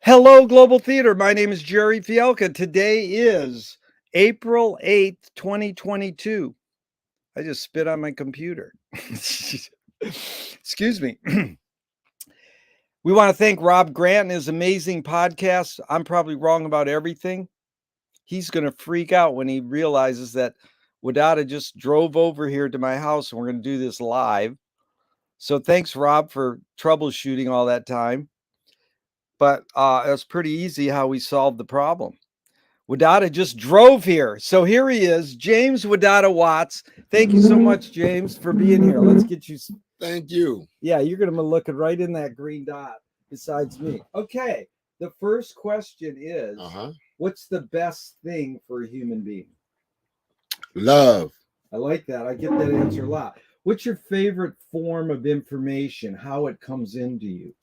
Hello, Global Theater. My name is Jerry Fielka. Today is April 8th, 2022. I just spit on my computer. Excuse me. We want to thank Rob Grant and his amazing podcast. I'm probably wrong about everything. He's going to freak out when he realizes that Wadada just drove over here to my house and we're going to do this live. So thanks, Rob, for troubleshooting all that time. But it was pretty easy how we solved the problem. Wadada just drove here. So here he is, James Wadada Watts. Thank you so much, James, for being here. Let's get you. Thank you. Yeah, you're going to be looking right in that green dot besides me. Okay. The first question is, what's the best thing for a human being? Love. I like that. I get that answer a lot. What's your favorite form of information? How it comes into you?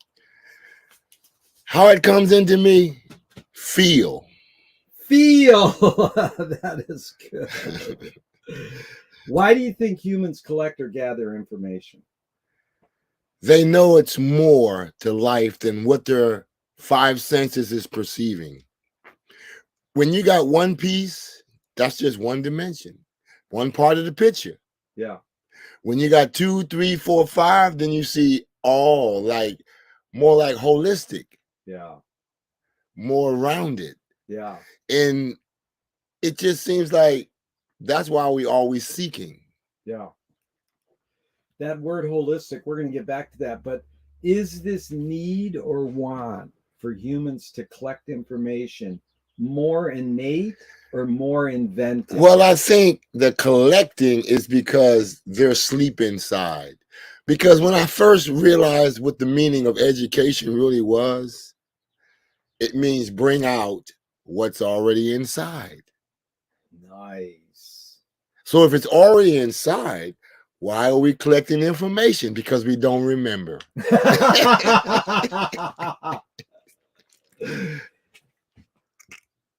How it comes into me? Feel. That is good. Why do you think humans collect or gather information? They know it's more to life than what their five senses is perceiving. When you got one piece, that's just one dimension, one part of the picture. Yeah. When you got 2, 3, 4, 5, then you see all more like holistic. Yeah. More rounded. Yeah. And it just seems like that's why we always seeking. Yeah. That word holistic, we're going to get back to that. But is this need or want for humans to collect information more innate or more invented? Well, I think the collecting is because they're asleep inside. Because when I first realized what the meaning of education really was, it means bring out what's already inside. Nice. So if it's already inside, why are we collecting information? Because we don't remember.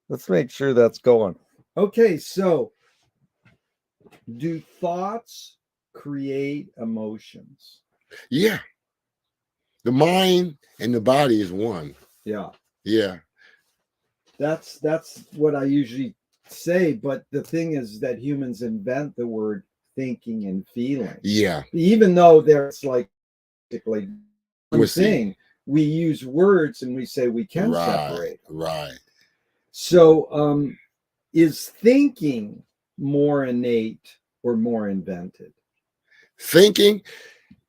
Let's make sure that's going. Okay, so do thoughts create emotions? Yeah. The mind and the body is one. Yeah. Yeah. That's what I usually say, but the thing is that humans invent the word thinking and feeling. Yeah. Even though there's like one thing, we use words and we say we can separate. Right. So is thinking more innate or more invented? Thinking?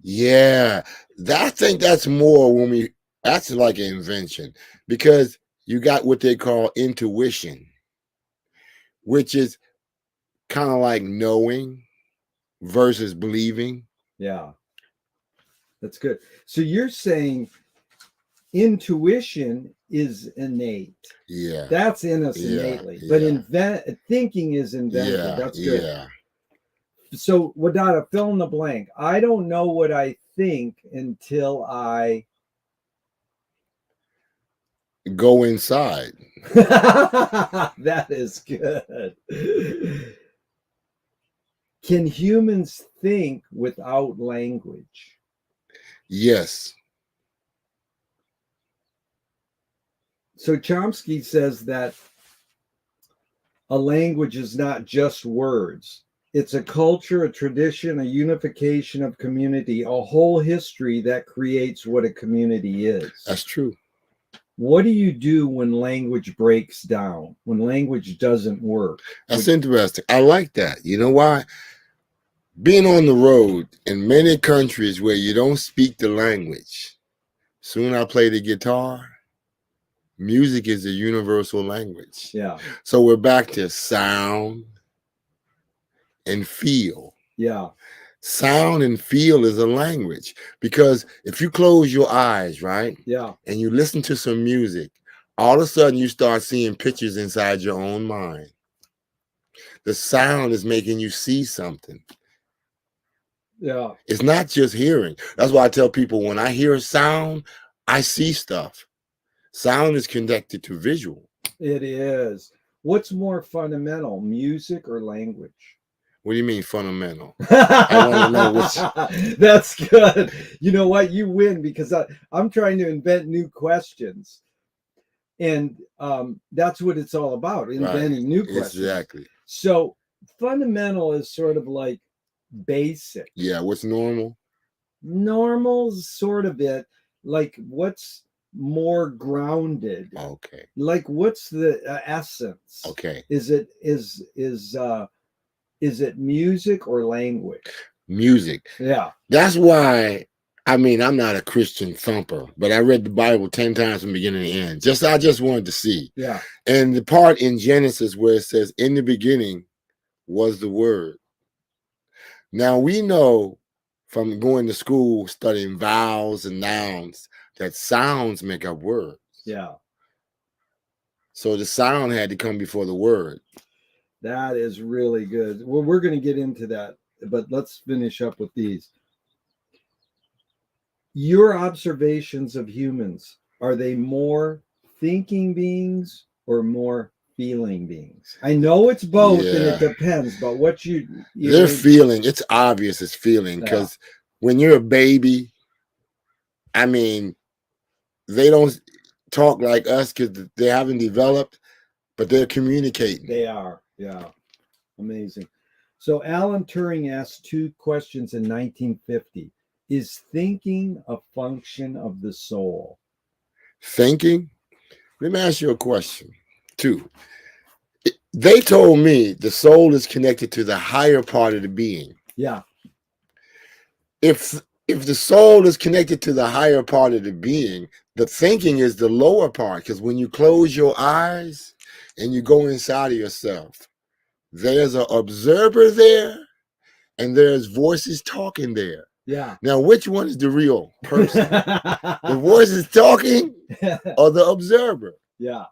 Yeah. I think that's more that's like an invention, because you got what they call intuition, which is kind of like knowing versus believing. Yeah. That's good. So you're saying intuition is innate. Yeah. That's in us innately. But thinking is invented. Yeah. That's good. Yeah. So Wadada, fill in the blank. I don't know what I think until I go inside. That is good. Can humans think without language? Yes. So Chomsky says that a language is not just words. It's a culture, a tradition, a unification of community, a whole history that creates what a community is. That's true. What do you do when language breaks down, when language doesn't work? That's interesting. I like that. You know why? Being on the road in many countries where you don't speak the language, soon I play the guitar. Music is a universal language. Yeah. So we're back to sound and feel. Yeah. Sound and feel is a language, because if you close your eyes, right? Yeah. And you listen to some music, all of a sudden you start seeing pictures inside your own mind. The sound is making you see something. Yeah. It's not just hearing. That's why I tell people, when I hear sound, I see stuff. Sound is connected to visual. It is. What's more fundamental, music or language? What do you mean fundamental? I want to know which. That's good. You know what? You win, because I'm trying to invent new questions. And that's what it's all about, inventing new questions. Exactly. So fundamental is sort of like basic. Yeah, what's normal? Normal's sort of it. Like what's more grounded? Okay. Like what's the essence? Okay. Is it music or language? Music. Yeah. That's why, I mean, I'm not a Christian thumper, but I read the Bible 10 times from beginning to end. I just wanted to see. Yeah. And the part in Genesis where it says, in the beginning was the word. Now we know from going to school, studying vowels and nouns, that sounds make up words. Yeah. So the sound had to come before the word. That is really good. Well, we're going to get into that, but let's finish up with these. Your observations of humans, are they more thinking beings or more feeling beings? I know it's both and it depends, but what they're feeling, it's obvious it's feeling, because when you're a baby, I mean, they don't talk like us because they haven't developed, but they're communicating. They are. Yeah. Amazing. So Alan Turing asked 2 questions in 1950. Is thinking a function of the soul? Thinking? Let me ask you a question, too. They told me the soul is connected to the higher part of the being. Yeah. If the soul is connected to the higher part of the being, the thinking is the lower part, because when you close your eyes and you go inside of yourself, there's an observer there and there's voices talking there. Yeah. Now, which one is the real person? The voice is talking or the observer? Yeah.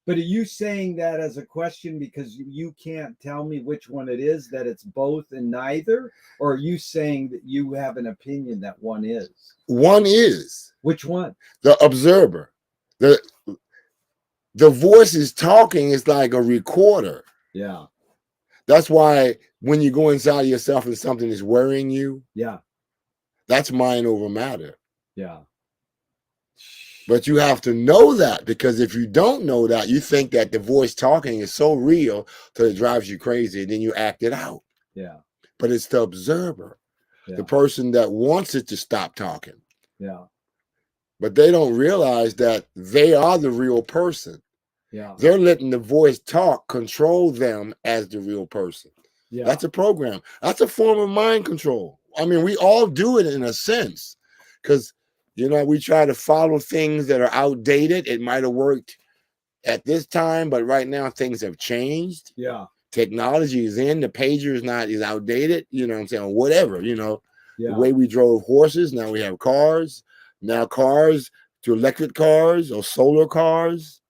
But are you saying that as a question because you can't tell me which one it is, that it's both and neither? Or are you saying that you have an opinion that one is? One is. Which one? The observer. The voice is talking is like a recorder. Yeah. That's why when you go inside of yourself and something is worrying you, yeah, that's mind over matter. Yeah. But you have to know that, because if you don't know that, you think that the voice talking is so real that it drives you crazy, and then you act it out. Yeah. But it's the observer, Yeah. the person that wants it to stop talking. Yeah. But they don't realize that they are the real person. Yeah. They're letting the voice talk control them as the real person. Yeah. That's a program. That's a form of mind control. I mean, we all do it in a sense, because, you know, we try to follow things that are outdated. It might have worked at this time, but right now things have changed. Yeah. Technology is in, the pager is outdated, you know what I'm saying? Or whatever, you know. Yeah. The way we drove horses, now we have cars. Now cars to electric cars or solar cars.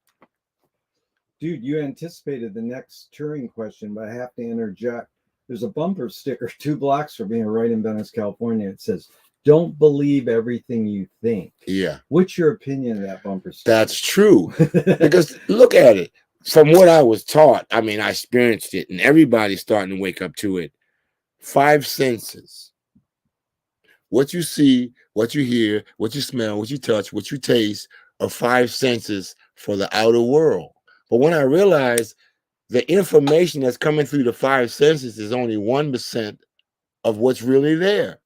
Dude, you anticipated the next Turing question, but I have to interject. There's a bumper sticker 2 blocks from here, right in Venice, California. It says, "Don't believe everything you think." Yeah. What's your opinion of that bumper sticker? That's true. Because look at it. From what I was taught, I mean, I experienced it, and everybody's starting to wake up to it. 5 senses. What you see, what you hear, what you smell, what you touch, what you taste are 5 senses for the outer world. But when I realized the information that's coming through the 5 senses is only 1% of what's really there.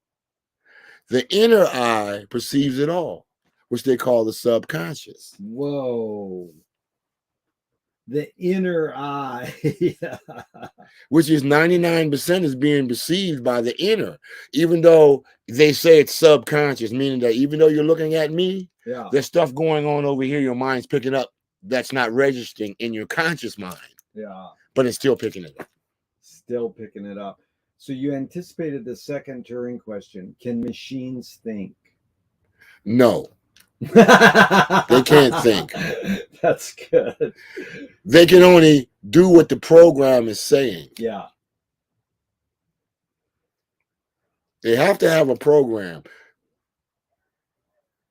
The inner eye perceives it all, which they call the subconscious. Whoa. The inner eye. Which is 99% is being perceived by the inner, even though they say it's subconscious, meaning that even though you're looking at me, Yeah. there's stuff going on over here your mind's picking up that's not registering in your conscious mind. Yeah. But it's still picking it up. Still picking it up. So you anticipated the second Turing question. Can machines think? No. They can't think. That's good. They can only do what the program is saying. Yeah. They have to have a program.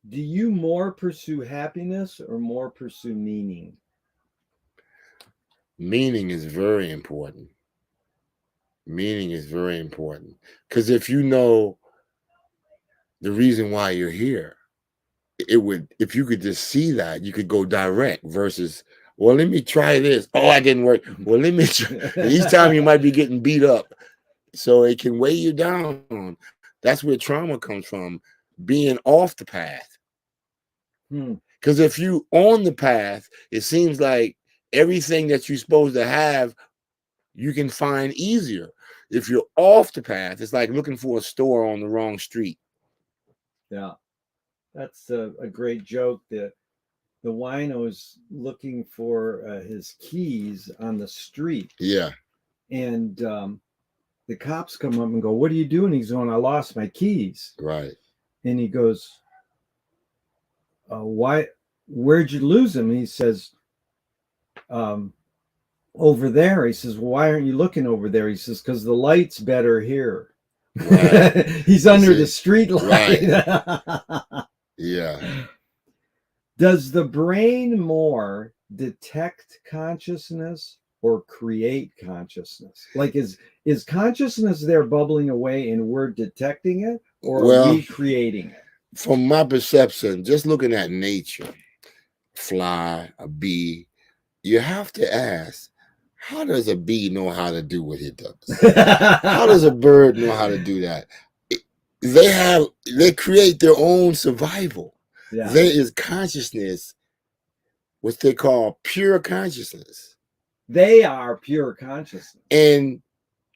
Do you more pursue happiness or more pursue meaning? Meaning is very important. Meaning is very important. Because if you know the reason why you're here, it would, if you could just see that, you could go direct versus, well, let me try this. Oh, I didn't work. Well, let me try. And each time you might be getting beat up. So it can weigh you down. That's where trauma comes from, being off the path. Because if you on the path, it seems like everything that you're supposed to have, you can find easier. If you're off the path, it's like looking for a store on the wrong street. Yeah, that's a great joke. That the wino's looking for his keys on the street. Yeah. And the cops come up and go, "What are you doing?" He's going, "I lost my keys." Right. And he goes, "Why? Where'd you lose them?" And he says, "Over there." He says, "Well, why aren't you looking over there?" He says, "Because the light's better here." Right. He's under the street light. Right. Yeah. Does the brain more detect consciousness or create consciousness? Like, is consciousness there bubbling away and we're detecting it, or are we creating it? From my perception, just looking at nature, fly, a bee, you have to ask, how does a bee know how to do what it does? How does a bird know how to do that? They create their own survival. Yeah. There is consciousness, what they call pure consciousness. They are pure consciousness. And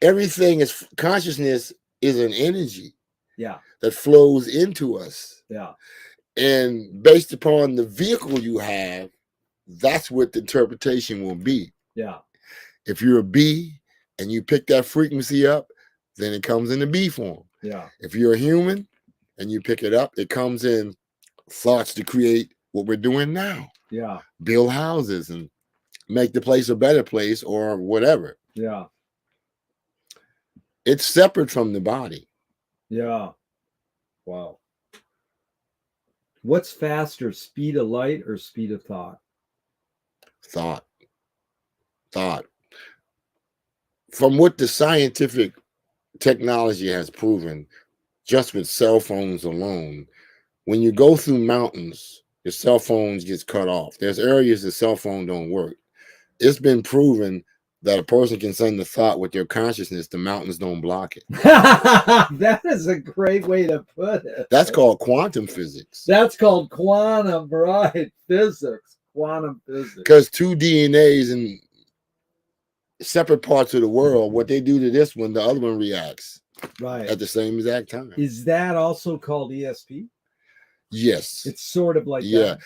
everything is, consciousness is an energy. Yeah. That flows into us. Yeah. And based upon the vehicle you have, that's what the interpretation will be. Yeah. If you're a bee and you pick that frequency up, then it comes in the bee form. Yeah. If you're a human and you pick it up, it comes in thoughts to create what we're doing now. Yeah. Build houses and make the place a better place or whatever. Yeah. It's separate from the body. Yeah. Wow. What's faster, speed of light or speed of thought? Thought. From what the scientific technology has proven, just with cell phones alone, when you go through mountains, your cell phones gets cut off. There's areas the cell phone don't work. It's been proven that a person can send a thought with their consciousness, the mountains don't block it. That is a great way to put it. That's called quantum physics. That's called quantum, right? Physics. Quantum physics. Because two DNAs in separate parts of the world, what they do to this one, the other one reacts. Right. At the same exact time. Is that also called ESP? Yes. It's sort of like that.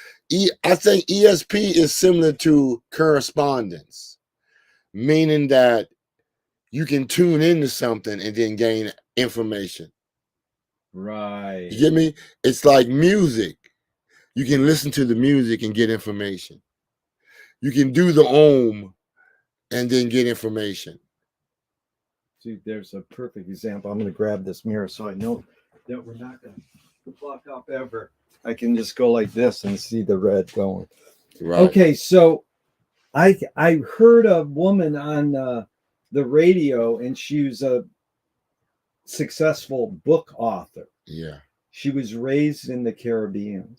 I think ESP is similar to correspondence, meaning that you can tune into something and then gain information. Right. You get me? It's like music. You can listen to the music and get information. You can do the Om and then get information. See, there's a perfect example. I'm going to grab this mirror so I know that we're not going to pluck up ever. I can just go like this and see the red going. Right. Okay, so I heard a woman on the radio, and she was a successful book author. Yeah. She was raised in the Caribbean.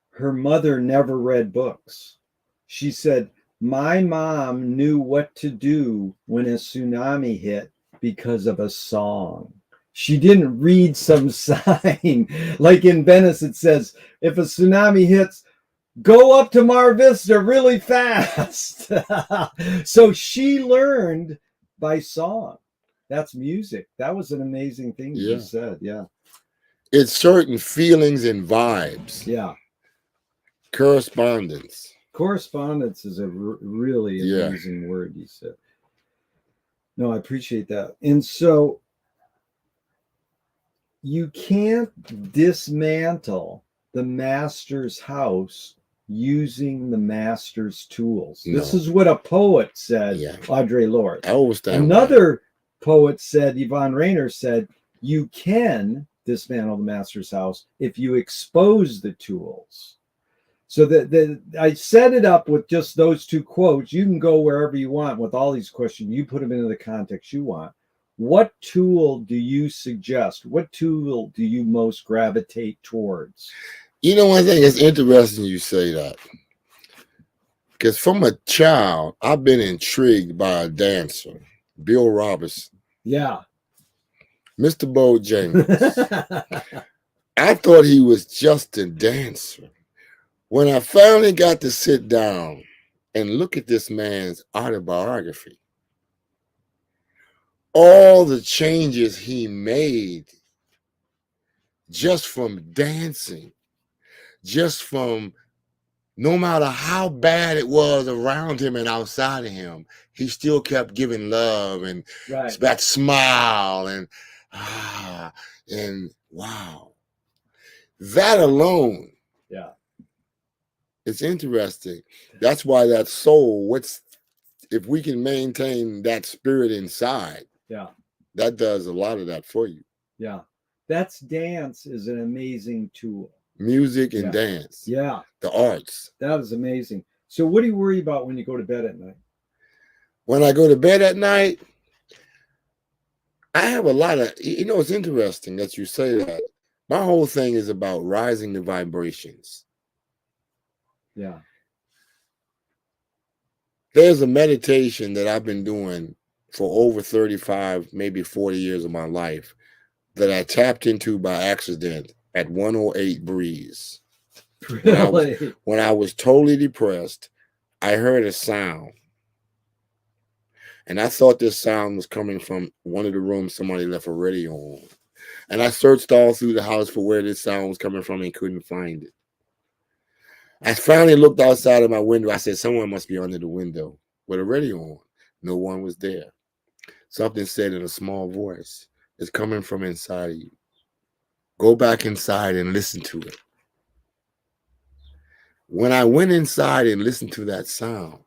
Her mother never read books. She said, "My mom knew what to do when a tsunami hit because of a song." She didn't read some sign. Like in Venice, it says, if a tsunami hits, go up to Mar Vista really fast. So she learned by song. That's music. That was an amazing thing you said. Yeah. It's certain feelings and vibes. Yeah. Correspondence. Correspondence is a really amazing word, you said. No, I appreciate that. And so you can't dismantle the master's house using the master's tools. No. This is what a poet said, Audre Lorde. Another poet said, Yvonne Rainer said, you can dismantle the master's house if you expose the tools. So I set it up with just those two quotes. You can go wherever you want with all these questions. You put them into the context you want. What tool do you suggest? What tool do you most gravitate towards? You know, one thing, it's interesting you say that. Because from a child, I've been intrigued by a dancer, Bill Robertson, Yeah. Mr. Bojangles. I thought he was just a dancer. When I finally got to sit down and look at this man's autobiography, all the changes he made just from dancing, just from no matter how bad it was around him and outside of him, he still kept giving love and Right. that smile and wow. That alone, Yeah. it's interesting. That's why that soul, if we can maintain that spirit inside, Yeah. that does a lot of that for you. Yeah. That's dance is an amazing tool. Music and dance. Yeah. The arts. That is amazing. So what do you worry about when you go to bed at night? When I go to bed at night, I have a lot of, it's interesting that you say that. My whole thing is about rising the vibrations. Yeah. There's a meditation that I've been doing for over 35, maybe 40 years of my life that I tapped into by accident at 108 Breeze. Really? When I was totally depressed, I heard a sound. And I thought this sound was coming from one of the rooms somebody left a radio on. And I searched all through the house for where this sound was coming from and couldn't find it. I finally looked outside of my window. I said, someone must be under the window with a radio on. No one was there. Something said in a small voice, it's coming from inside of you. Go back inside and listen to it. When I went inside and listened to that sound,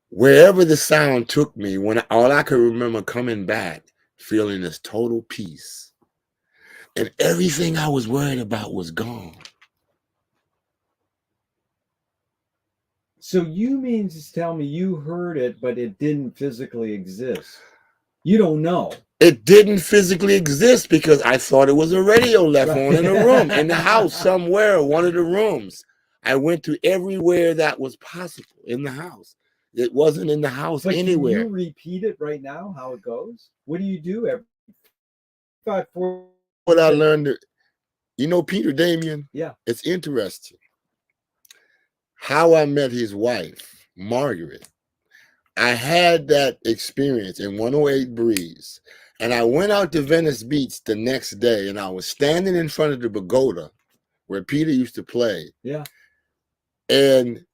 wherever the sound took me, all I could remember coming back, feeling this total peace. And everything I was worried about was gone. So you mean to tell me you heard it, but it didn't physically exist? You don't know. It didn't physically exist because I thought it was a radio left on in a room, in the house somewhere, one of the rooms. I went to everywhere that was possible in the house. It wasn't in the house anywhere. Can you repeat it right now, how it goes? What do you do every 5, 4? What I learned, Peter Damien? Yeah. It's interesting. How I met his wife, Margaret. I had that experience in 108 Breeze. And I went out to Venice Beach the next day and I was standing in front of the pagoda where Peter used to play. Yeah. And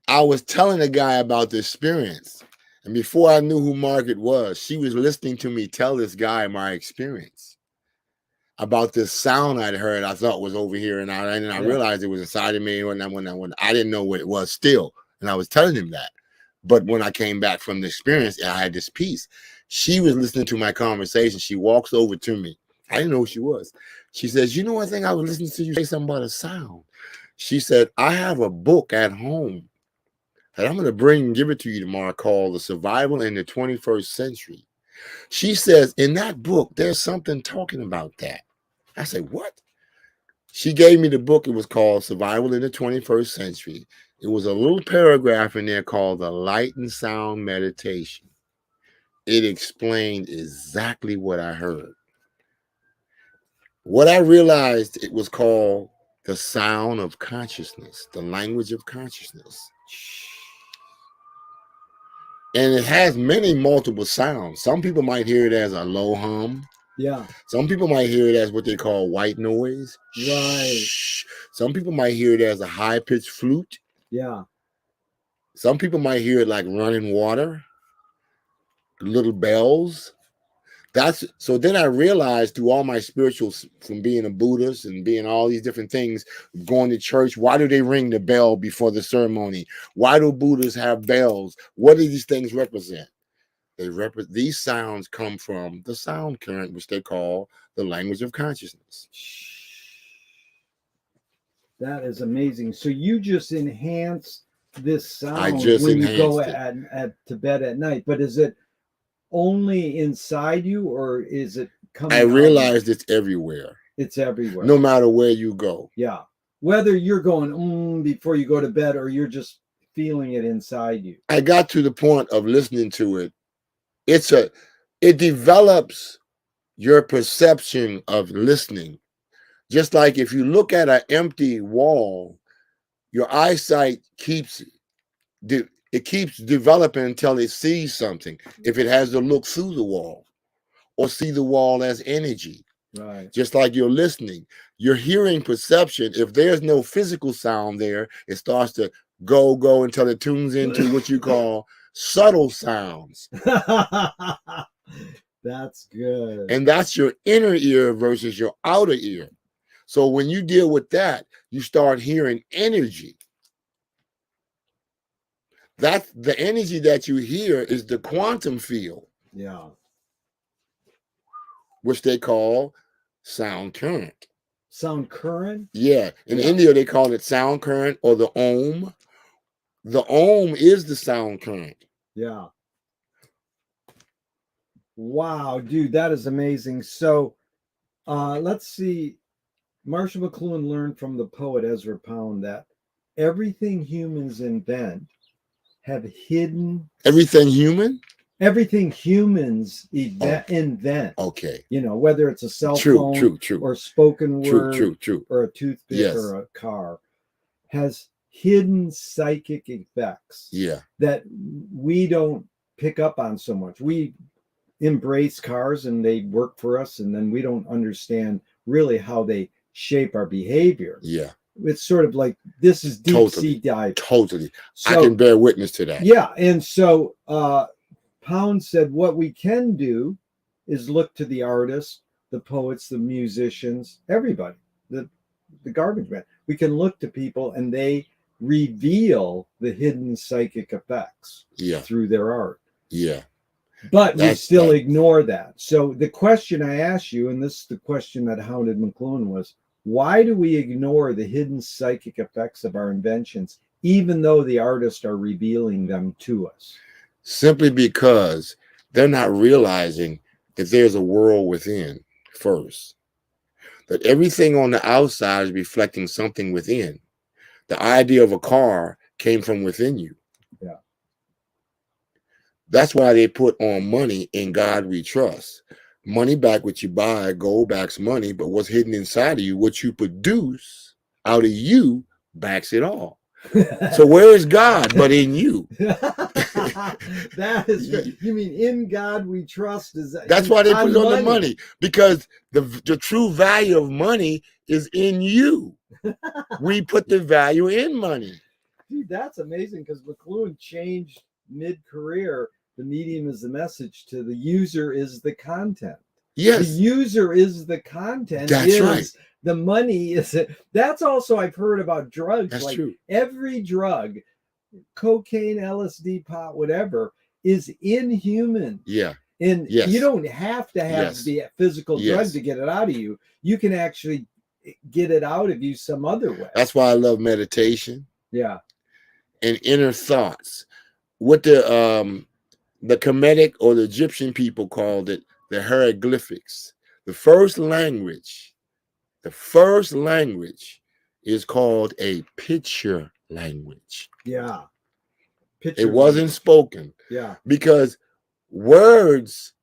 I was telling a guy about the experience. And before I knew who Margaret was, she was listening to me tell this guy my experience about this sound I'd heard I thought was over here. And I realized it was inside of me when I didn't know what it was still. And I was telling him that. But when I came back from the experience, I had this peace. She was listening to my conversation. She walks over to me. I didn't know who she was. She says, I think I was listening to you say something about a sound. She said, I have a book at home that I'm going to bring and give it to you tomorrow called The Survival in the 21st Century. She says, in that book, there's something talking about that. I said, what? She gave me the book. It was called Survival in the 21st Century. It was a little paragraph in there called The Light and Sound Meditation. It explained exactly what I heard. What I realized, it was called the sound of consciousness, the language of consciousness. And it has multiple sounds. Some people might hear it as a low hum. Yeah. Some people might hear it as what they call white noise. Right. Some people might hear it as a high-pitched flute. Yeah. Some people might hear it like running water, little bells. So then I realized through all my spirituals, from being a Buddhist and being all these different things, going to church, why do they ring the bell before the ceremony? Why do Buddhists have bells? What do these things represent? These sounds come from the sound current, which they call the language of consciousness. That is amazing. So you just enhance this sound I just when you go enhanced it. to bed at night, but is it only inside you, or is it coming I out? realized it's everywhere, It's everywhere. no matter where you go. Yeah. Whether you're going before you go to bed or you're just feeling it inside you. I got to the point of listening to it. It develops your perception of listening. Just like if you look at an empty wall, your eyesight keeps developing until it sees something. If it has to look through the wall or see the wall as energy. Right. Just like you're listening, your hearing perception, if there's no physical sound there, it starts to go until it tunes into what you call subtle sounds. That's good. And that's your inner ear versus your outer ear. So when you deal with that, you start hearing energy. That's the energy that you hear is the quantum field. Yeah. Which they call sound current. Sound current? Yeah. In India, they call it sound current or the ohm. The ohm is the sound current. Yeah. Wow, dude, that is amazing. So let's see. Marshall McLuhan learned from the poet Ezra Pound that everything humans invent have hidden. Everything human? Everything humans invent. Okay. You know, whether it's a cell phone or spoken word or a toothpick or a car, has hidden psychic effects that we don't pick up on so much. We embrace cars and they work for us, and then we don't understand really how they shape our behavior. Yeah. It's sort of like this is deep sea dive. Totally. So, I can bear witness to that. Yeah. And so Pound said what we can do is look to the artists, the poets, the musicians, everybody, the garbage man. We can look to people and they reveal the hidden psychic effects through their art. Yeah. But we still ignore that. So the question I asked you, and this is the question that hounded McLuhan, was why do we ignore the hidden psychic effects of our inventions, even though the artists are revealing them to us? Simply because they're not realizing that there's a world within first. That everything on the outside is reflecting something within. The idea of a car came from within you. Yeah. That's why they put on money, in God we trust. Money back what you buy, gold backs money, but what's hidden inside of you, what you produce out of you, backs it all. So where is God but in you? That is good. You mean in God we trust? That's why they put it on the money, because the true value of money is in you. We put the value in money. Dude, that's amazing, because McLuhan changed mid-career. The medium is the message to the user is the content. Yes. The user is the content. That's right. The money is it. That's also I've heard about drugs. That's like true. Every drug, cocaine, LSD, pot, whatever, is inhuman. Yeah. And you don't have to have the physical drug to get it out of you. You can actually get it out of you some other way. That's why I love meditation. Yeah. And inner thoughts. What the Kemetic or the Egyptian people called it the hieroglyphics. The first language is called a picture language. Yeah. It wasn't spoken. Yeah. Because words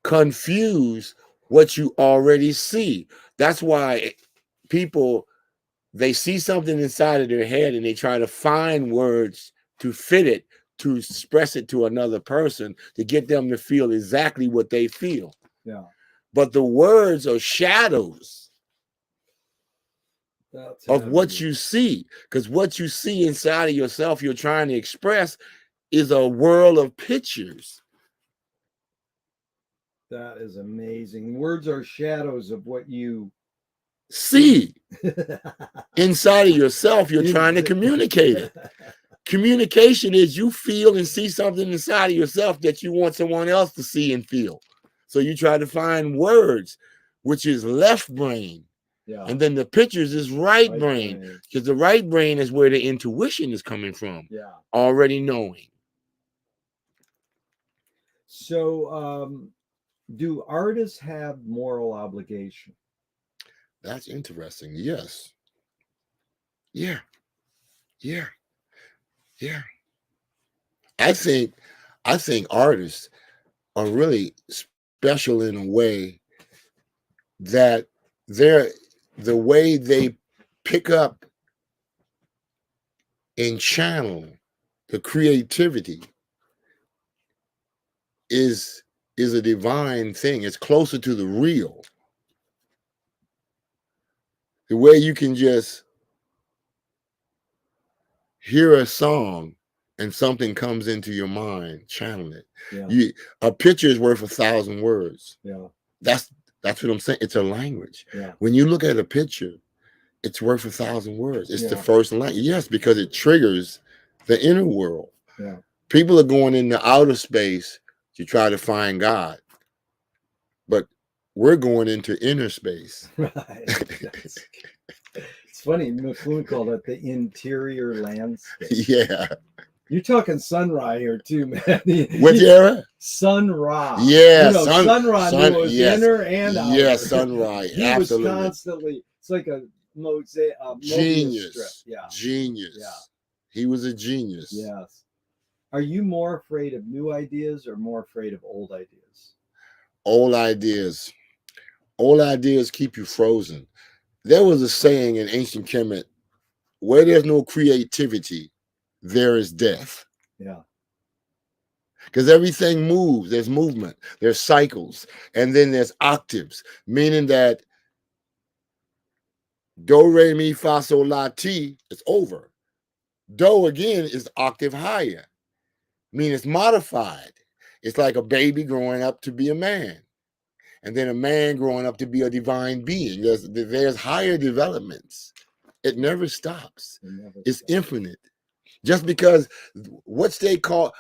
confuse what you already see. That's why people, they see something inside of their head and they try to find words to fit it, to express it to another person, to get them to feel exactly what they feel. Yeah. But the words are shadows of what you see, because what you see inside of yourself you're trying to express is a world of pictures. That is amazing. Words are shadows of what you see inside of yourself. You're trying to communicate it. Communication is you feel and see something inside of yourself that you want someone else to see and feel. So you try to find words, which is left brain. Yeah. And then the pictures is right Right brain, brain. because the right brain is where the intuition is coming from, Yeah. already knowing. So, do artists have moral obligation? That's interesting. Yes. Yeah. Yeah. Yeah. I think artists are really special in a way that they're the way they pick up and channel the creativity is a divine thing. It's closer to the real. The way you can just hear a song and something comes into your mind, channel it. Yeah. A picture is worth 1,000 words. Yeah. That's what I'm saying. It's a language. Yeah. When you look at a picture, it's worth 1,000 words. It's the Yeah. first language. Yes, because it triggers the inner world. Yeah. People are going into outer space to try to find God, but we're going into inner space. Right. It's funny. McLuhan called it the interior landscape. Yeah. You're talking Sun Ra here too, man. Which era? Sun Ra. Yeah, You know, Sun Ra knew it was inner and outer. Yes, Sun Ra. He Absolutely. was constantly. It's like a mosaic. Genius. Strip. Yeah. Genius. Yeah. He was a genius. Yes. Are you more afraid of new ideas or more afraid of old ideas? Old ideas. Old ideas keep you frozen. There was a saying in ancient Kemet, where there's no creativity, there is death. Yeah. Because everything moves. There's movement. There's cycles. And then there's octaves, meaning that do, re, mi, fa, sol, la, ti, it's over. Do, again, is octave higher, meaning it's modified. It's like a baby growing up to be a man, and then a man growing up to be a divine being. There's higher developments. It never stops. It's infinite. Just because what they call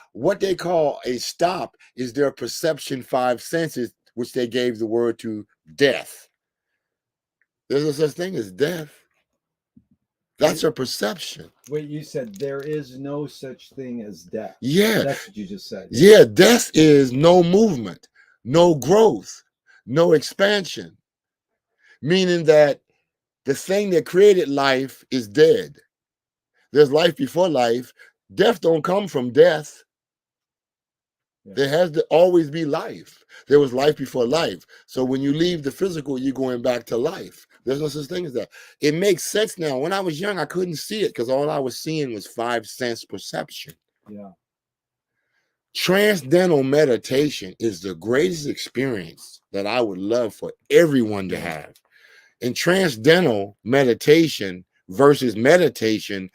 a stop is their perception 5 senses, which they gave the word to death. There's no such thing as death. That's a perception. Wait, you said there is no such thing as death. Yeah. That's what you just said. Yeah, death is no movement, no growth, no expansion. Meaning that the thing that created life is dead. There's life before life. Death don't come from death. Yeah. There has to always be life. There was life before life. So when you leave the physical, you're going back to life. There's no such thing as that. It makes sense now. When I was young, I couldn't see it because all I was seeing was 5 sense perception. Yeah. Transcendental meditation is the greatest experience that I would love for everyone to have. In transcendental meditation versus meditation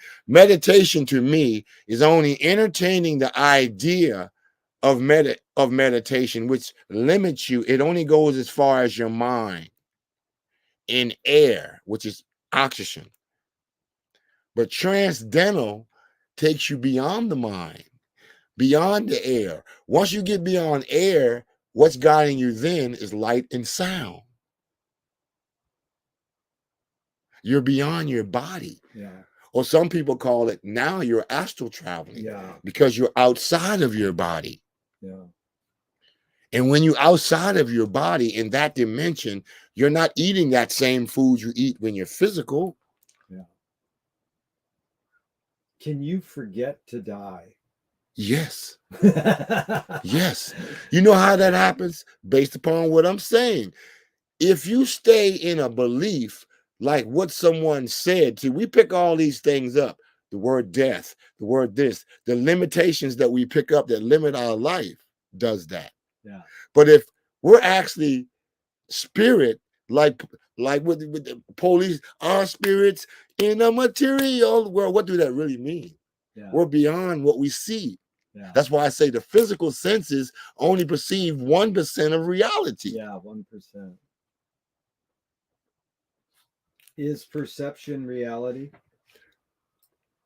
to me is only entertaining the idea of meditation, which limits you. It only goes as far as your mind in air, which is oxygen. But transcendental takes you beyond the mind, beyond the air. Once you get beyond air, what's guiding you then is light and sound. You're beyond your body. Yeah. Or some people call it now you're astral traveling. Yeah. Because you're outside of your body. Yeah. And when you're outside of your body in that dimension, you're not eating that same food you eat when you're physical. Yeah. Can you forget to die? Yes. Yes. You know how that happens? Based upon what I'm saying. If you stay in a belief like what someone said, see, we pick all these things up. The word death, the word this, the limitations that we pick up that limit our life does that. Yeah. But if we're actually spirit, like with the police, our spirits in a material world, what do that really mean? Yeah. We're beyond what we see. Yeah. That's why I say the physical senses only perceive 1% of reality. Yeah, 1%. Is perception reality?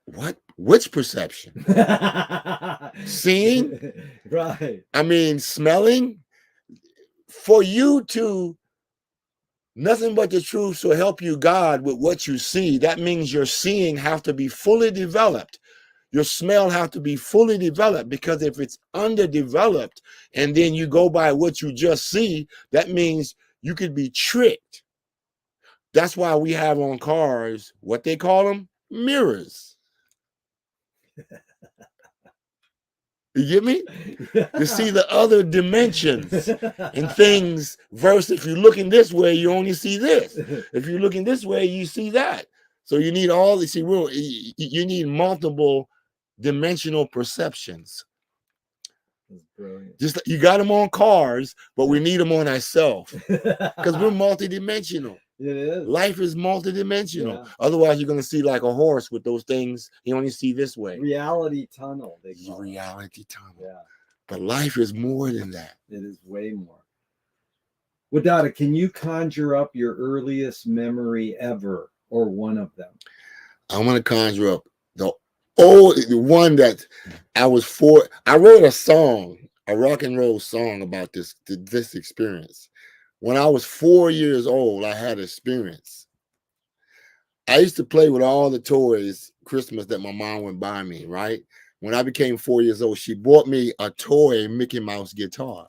What? Which perception? Seeing? Right. I mean, smelling? For you to Nothing but the truth shall help you, God, with what you see. That means your seeing have to be fully developed. Your smell have to be fully developed, because if it's underdeveloped and then you go by what you just see, that means you could be tricked. That's why we have on cars, what they call them, mirrors. You get me? To see the other dimensions and things, versus if you're looking this way, you only see this. If you're looking this way, you see that. So you need all this. You need multiple dimensional perceptions. That's brilliant. Just you got them on cars, but we need them on ourselves, because we're multidimensional. It is. Life is multidimensional. Yeah. Otherwise, you're going to see like a horse with those things. You only see this way. Reality tunnel. They call it. Reality tunnel. Yeah. But life is more than that. It is way more. Wadada, can you conjure up your earliest memory ever, or one of them? I'm going to conjure up the one that I was four. I wrote a song, a rock and roll song about this experience. When I was 4 years old, I had experience. I used to play with all the toys Christmas that my mom would buy me, right? When I became 4 years old, she bought me a toy Mickey Mouse guitar.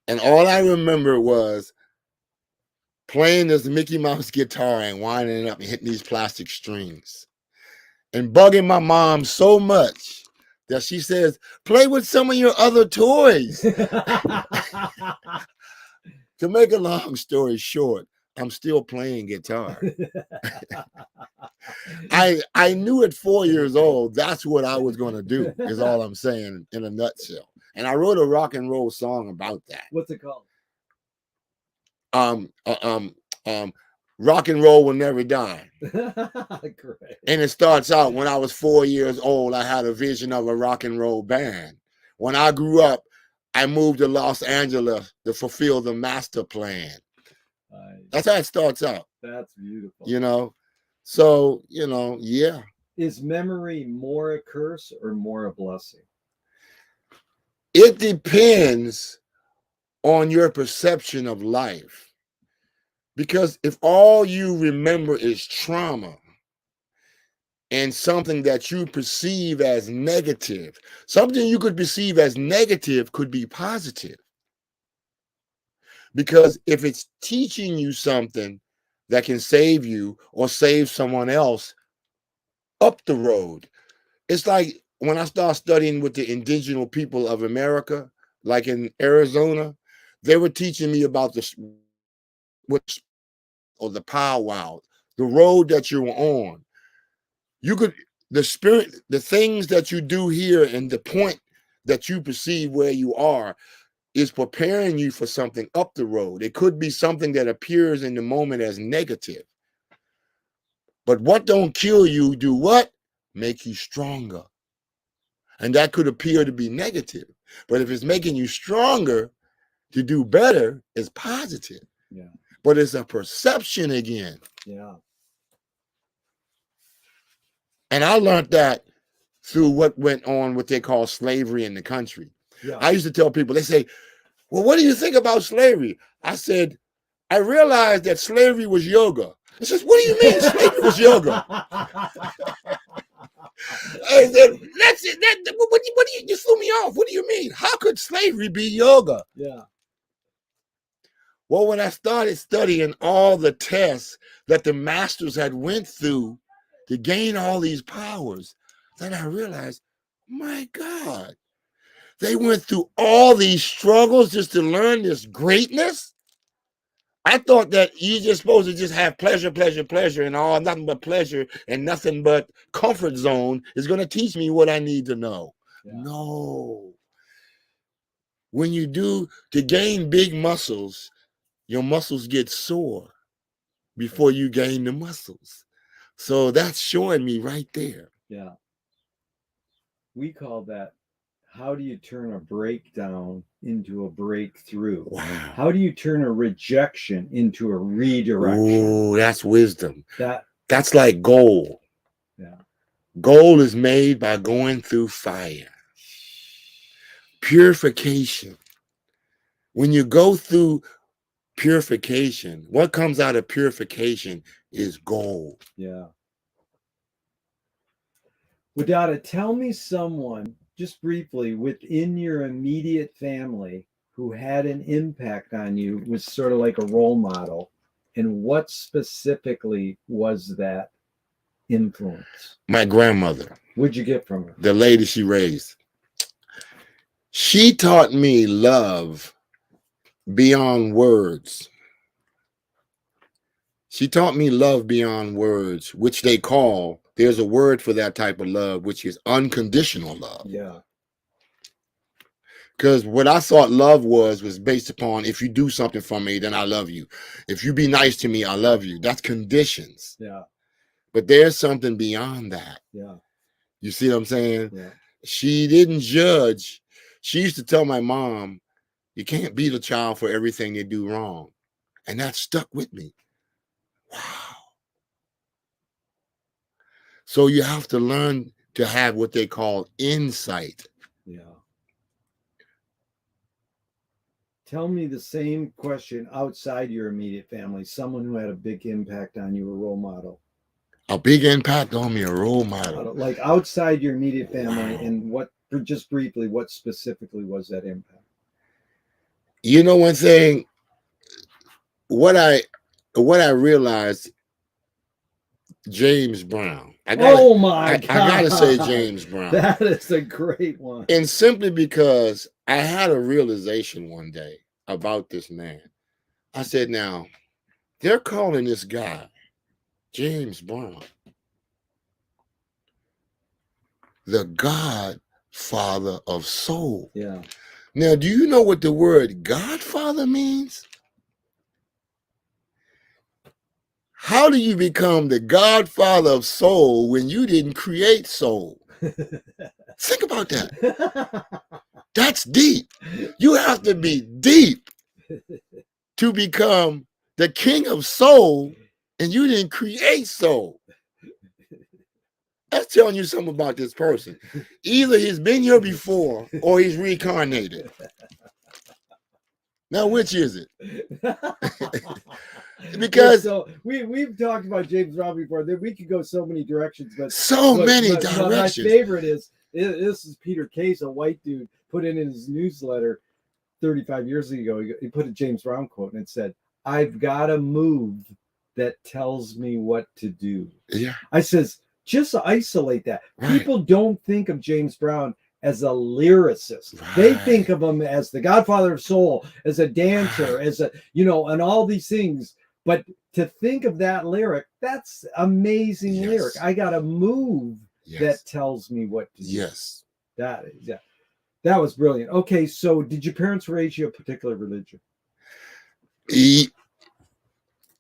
And all I remember was playing this Mickey Mouse guitar and winding it up and hitting these plastic strings and bugging my mom so much that she says, play with some of your other toys. To make a long story short, I'm still playing guitar. I knew at 4 years old that's what I was going to do, is all I'm saying in a nutshell. And I wrote a rock and roll song about that. What's it called? Rock and roll will never die. Great. And it starts out, when I was 4 years old, I had a vision of a rock and roll band. When I grew up, I moved to Los Angeles to fulfill the master plan. That's how it starts out. That's beautiful. You know, so, you know, yeah. Is memory more a curse or more a blessing? It depends on your perception of life. Because if all you remember is trauma and something that you perceive as negative, something you could perceive as negative could be positive. Because if it's teaching you something that can save you or save someone else up the road, it's like when I started studying with the indigenous people of America, like in Arizona, they were teaching me about the powwow, the road that you're on. You could, the spirit, the things that you do here and the point that you perceive where you are is preparing you for something up the road. It could be something that appears in the moment as negative. But what don't kill you do what? Make you stronger. And that could appear to be negative. But if it's making you stronger to do better, it's positive. Yeah. But it's a perception again. Yeah. And I learned that through what went on, what they call slavery in the country. Yeah. I used to tell people, they say, well, what do you think about slavery? I said, I realized that slavery was yoga. I said, what do you mean slavery was yoga? I said, that's it. What do you threw me off? What do you mean? How could slavery be yoga? Yeah. Well, when I started studying all the tests that the masters had went through to gain all these powers, then I realized, my God, they went through all these struggles just to learn this greatness. I thought that you're just supposed to just have pleasure, pleasure, pleasure, and all nothing but pleasure and nothing but comfort zone is going to teach me what I need to know. Yeah. No. When you do, to gain big muscles, your muscles get sore before you gain the muscles. So that's showing me right there. Yeah. We call that, how do you turn a breakdown into a breakthrough? Wow. How do you turn a rejection into a redirection? Oh, that's wisdom. That's like gold. Yeah. Gold is made by going through fire. Purification. When you go through purification. What comes out of purification is gold. Yeah. Wadada, tell me someone, just briefly, within your immediate family who had an impact on you, was sort of like a role model. And what specifically was that influence? My grandmother. What'd you get from her? The lady she raised. She taught me love beyond words. She taught me love beyond words, which they call, there's a word for that type of love, which is unconditional love. Yeah. Because what I thought love was based upon, if you do something for me, then I love you. If you be nice to me, I love you. That's conditions. Yeah. But there's something beyond that. Yeah. You see what I'm saying? Yeah. She didn't judge. She used to tell my mom, you can't beat a child for everything they do wrong. And that stuck with me. Wow. So you have to learn to have what they call insight. Yeah. Tell me the same question outside your immediate family, someone who had a big impact on you, a role model. A big impact on me, a role model. Like outside your immediate family, Wow. and what, just briefly, what specifically was that impact? You know, one thing, what I realized, James Brown. I gotta say James Brown. That is a great one. And simply because I had a realization one day about this man. I said, now, they're calling this guy James Brown the Godfather of soul. Yeah. Now, do you know what the word Godfather means? How do you become the Godfather of soul when you didn't create soul? Think about that. That's deep. You have to be deep to become the king of soul, and you didn't create soul. That's telling you something about this person. Either he's been here before or he's reincarnated. Now, which is it? Because so we've talked about James Brown before. We could go so many directions, but many directions. My favorite is this is Peter Case, a white dude, put in his newsletter 35 years ago. He put a James Brown quote, and it said, "I've got a move that tells me what to do." Yeah. I says, just isolate that. Right. People don't think of James Brown as a lyricist. Right. They think of him as the Godfather of soul, as a dancer, as a, and all these things. But to think of that lyric, that's amazing. Yes. Lyric. I got a move Yes. that tells me what to do. Yes. That is, yeah. That was brilliant. Okay, so did your parents raise you a particular religion?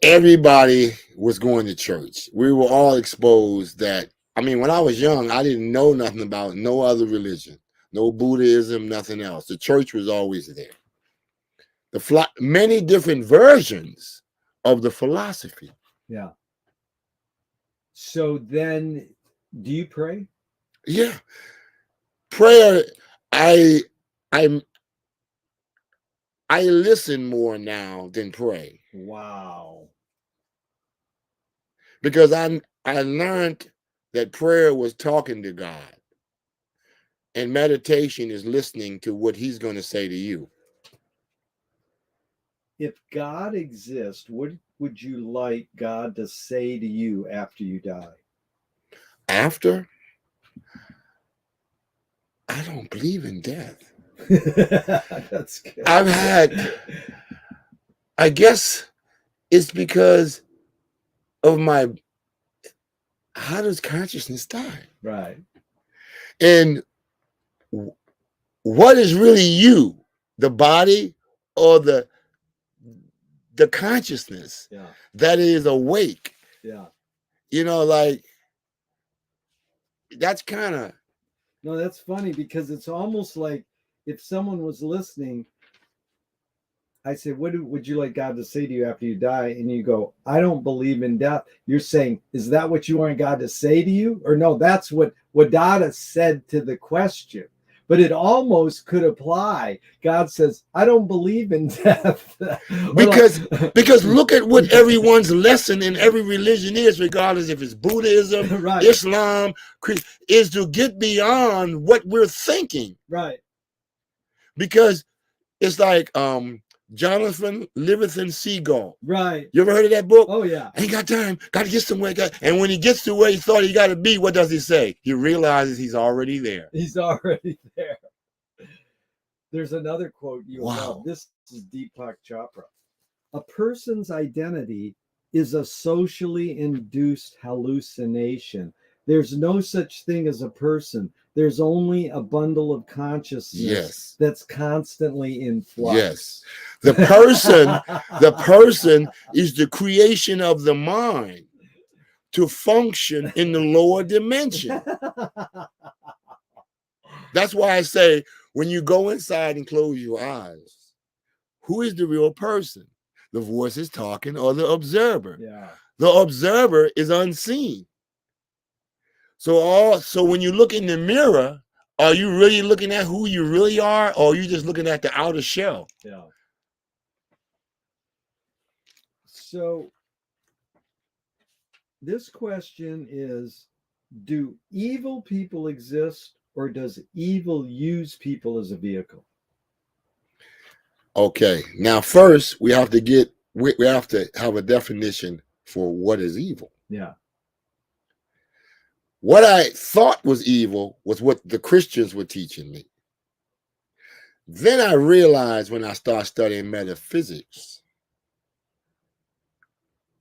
Everybody was going to church. We were all exposed that, I mean, when I was young, I didn't know nothing about no other religion, no Buddhism, nothing else. The church was always there. Many different versions of the philosophy. Yeah. So then, do you pray? Yeah. Prayer, I listen more now than pray. Wow. Because I learned that prayer was talking to God, and meditation is listening to what he's going to say to you. If God exists, what would you like God to say to you after you die? After? I don't believe in death. That's good. I guess it's because of how does consciousness die? Right. And what is really you, the body or the consciousness that is awake? Yeah. Like, that's kind of. No, that's funny, because it's almost like if someone was listening, I said, what would you like God to say to you after you die? And you go, I don't believe in death. You're saying, is that what you want God to say to you? Or no, that's what Wadada said to the question. But it almost could apply. God says, I don't believe in death. Because look at what everyone's lesson in every religion is, regardless if it's Buddhism, right. Islam, is to get beyond what we're thinking. Right. Because it's like Jonathan Livingston Seagull. Right. You ever heard of that book? Oh, yeah. Ain't got time. Got to get somewhere. And when he gets to where he thought he got to be, what does he say? He realizes he's already there. He's already there. There's another quote you love. This is Deepak Chopra. A person's identity is a socially induced hallucination. There's no such thing as a person. There's only a bundle of consciousness that's constantly in flux. Yes. The person is the creation of the mind to function in the lower dimension. That's why I say, when you go inside and close your eyes, who is the real person? The voice is talking or the observer? Yeah. The observer is unseen. So when you look in the mirror, are you really looking at who you really are, or are you just looking at the outer shell? Yeah. So this question is, do evil people exist, or does evil use people as a vehicle? Okay. Now, first, we have to have a definition for what is evil. Yeah. What I thought was evil was what the Christians were teaching me. Then I realized when I started studying metaphysics,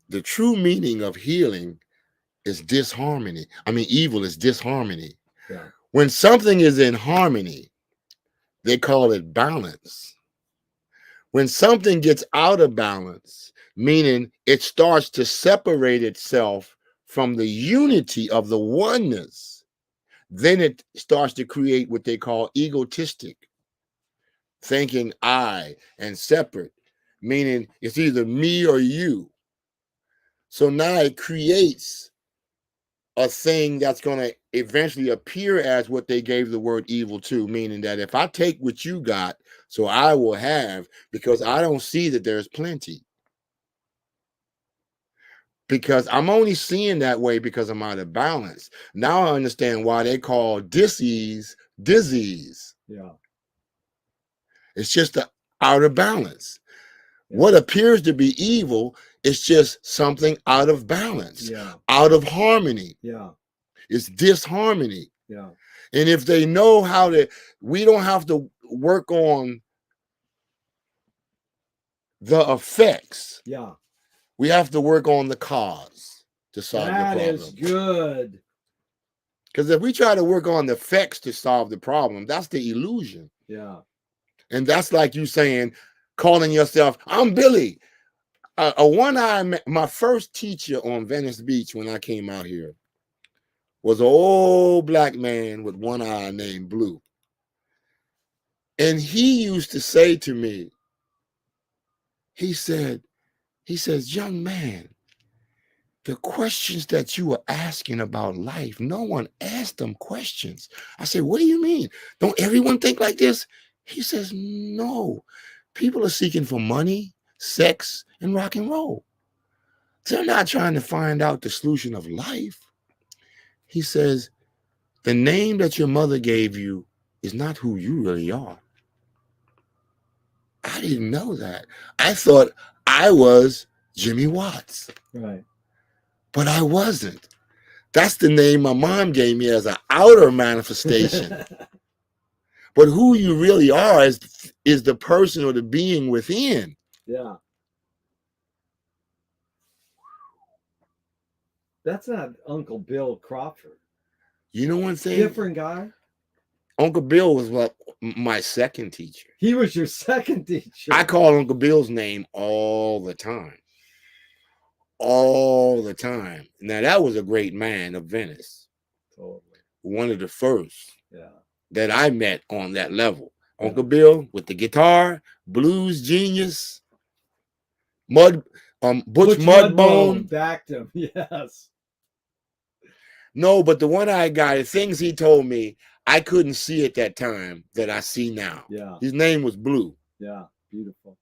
the true meaning of healing is disharmony. I mean, evil is disharmony. Yeah. When something is in harmony, they call it balance. When something gets out of balance, meaning it starts to separate itself from the unity of the oneness, then it starts to create what they call egotistic thinking, I and separate, meaning it's either me or you. So now it creates a thing that's going to eventually appear as what they gave the word evil to, meaning that if I take what you got, so I will have, because I don't see that there's plenty. Because I'm only seeing that way because I'm out of balance. Now I understand why they call disease. Yeah. It's just the out of balance. Yeah. What appears to be evil is just something out of balance, out of harmony. Yeah. It's disharmony. Yeah. And if they know how to, we don't have to work on the effects. Yeah. We have to work on the cause to solve the problem. That is good. Because if we try to work on the effects to solve the problem, that's the illusion. Yeah. And that's like you saying, calling yourself, I'm Billy. My first teacher on Venice Beach when I came out here was an old black man with one eye named Blue. And he used to say to me, he says, young man, the questions that you were asking about life, no one asked them questions. I said, what do you mean? Don't everyone think like this? He says, no. People are seeking for money, sex, and rock and roll. They're not trying to find out the solution of life. He says, the name that your mother gave you is not who you really are. I didn't know that. I thought I was Jimmy Watts. Right. But I wasn't. That's the name my mom gave me as an outer manifestation. But who you really are is the person or the being within. Yeah. That's not Uncle Bill Crawford. You know what I'm saying? Different guy. Uncle Bill was like my second teacher. He was your second teacher. I call Uncle Bill's name all the time. All the time. Now, that was a great man of Venice. Totally. One of the first that I met on that level. Yeah. Uncle Bill with the guitar, blues genius, Butch Mudbone. Backed him, yes. No, but the one-eyed guy, the things he told me, I couldn't see at that time that I see now. Yeah. His name was Blue. Yeah. Beautiful.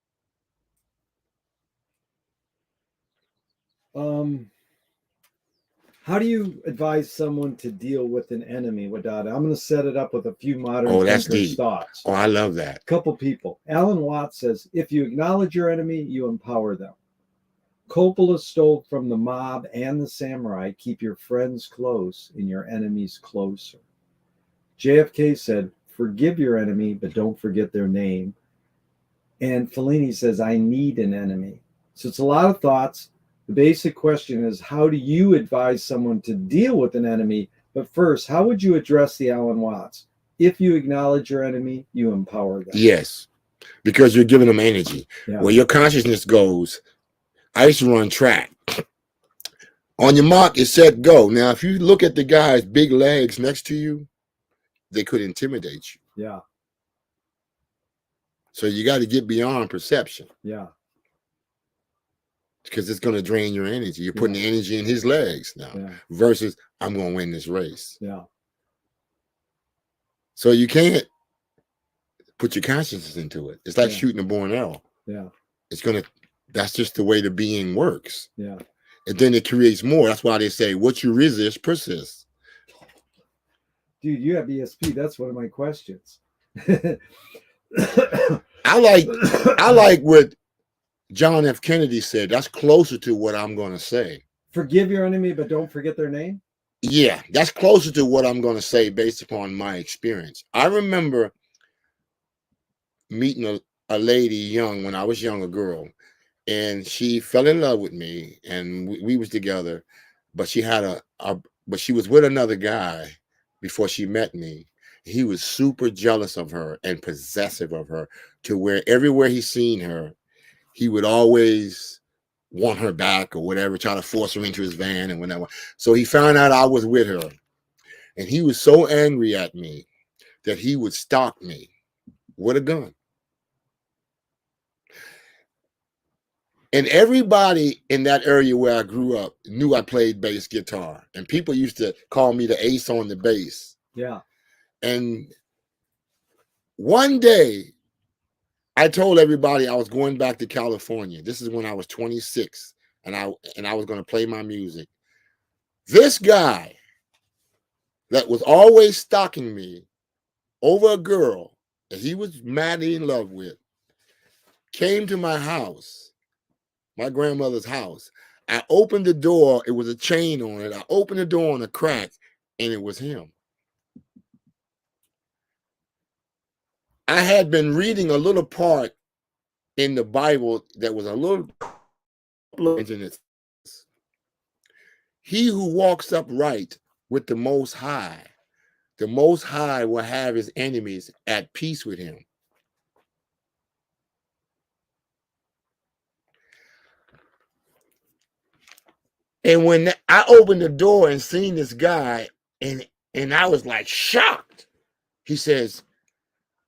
How do you advise someone to deal with an enemy, Wadada? I'm going to set it up with a few modern that's thinkers' deep. thoughts. Oh, I love that. Couple people. Alan Watts says, if you acknowledge your enemy, you empower them. Coppola stole from the mob and the samurai, keep your friends close and your enemies closer. JFK said, forgive your enemy, but don't forget their name. And Fellini says, I need an enemy. So it's a lot of thoughts. The basic question is, how do you advise someone to deal with an enemy? But first, how would you address the Alan Watts? If you acknowledge your enemy, you empower them. Yes, because you're giving them energy. Yeah. Where your consciousness goes, I used to run track. On your mark, it's set, go. Now, if you look at the guy's big legs next to you, they could intimidate you. Yeah. So you got to get beyond perception. Yeah. Because it's going to drain your energy. You're putting the energy in his legs now versus I'm going to win this race. Yeah. So you can't put your consciousness into it. It's like shooting a bow and arrow. Yeah. That's just the way the being works. Yeah. And then it creates more. That's why they say what you resist persists. Dude, you have ESP. That's one of my questions. I like what John F. Kennedy said. That's closer to what I'm going to say. Forgive your enemy, but don't forget their name? Yeah, that's closer to what I'm going to say based upon my experience. I remember meeting a lady young when I was young, a girl, and she fell in love with me, and we was together, but she had but she was with another guy before she met me. He was super jealous of her and possessive of her to where everywhere he seen her, he would always want her back or whatever, try to force her into his van and whatever. So he found out I was with her, and he was so angry at me that he would stalk me with a gun. And everybody in that area where I grew up knew I played bass guitar, and people used to call me the ace on the bass. Yeah. And one day, I told everybody I was going back to California. This is when I was 26, and I was going to play my music. This guy that was always stalking me over a girl that he was madly in love with came to my house, my grandmother's house. I opened the door. It was a chain on it. I opened the door on a crack, and it was him. I had been reading a little part in the Bible that was a little. He who walks upright with the Most High will have his enemies at peace with him. And when I opened the door and seen this guy, and I was like shocked. He says,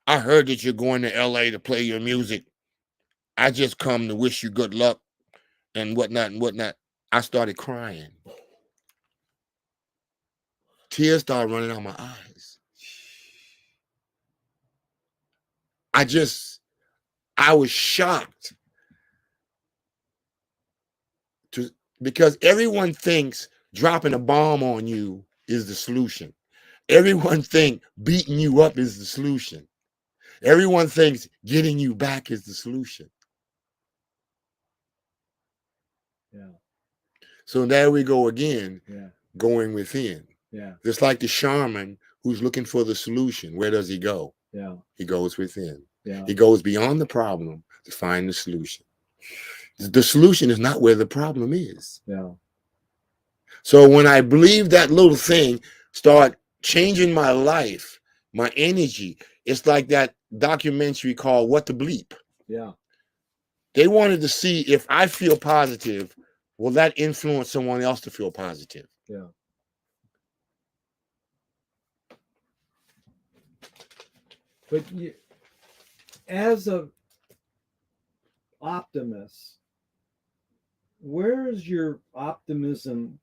I heard that you're going to LA to play your music. I just come to wish you good luck and whatnot and whatnot. I started crying. Tears started running out my eyes. I was shocked. Because everyone thinks dropping a bomb on you is the solution. Everyone thinks beating you up is the solution. Everyone thinks getting you back is the solution. Yeah. So there we go again, going within. Yeah. Just like the shaman who's looking for the solution. Where does he go? Yeah. He goes within. Yeah. He goes beyond the problem to find the solution. The solution is not where the problem is. Yeah. So when I believe that little thing start changing my life, my energy, it's like that documentary called What the Bleep. Yeah. They wanted to see if I feel positive, will that influence someone else to feel positive? Yeah. But as an optimist, where is your optimism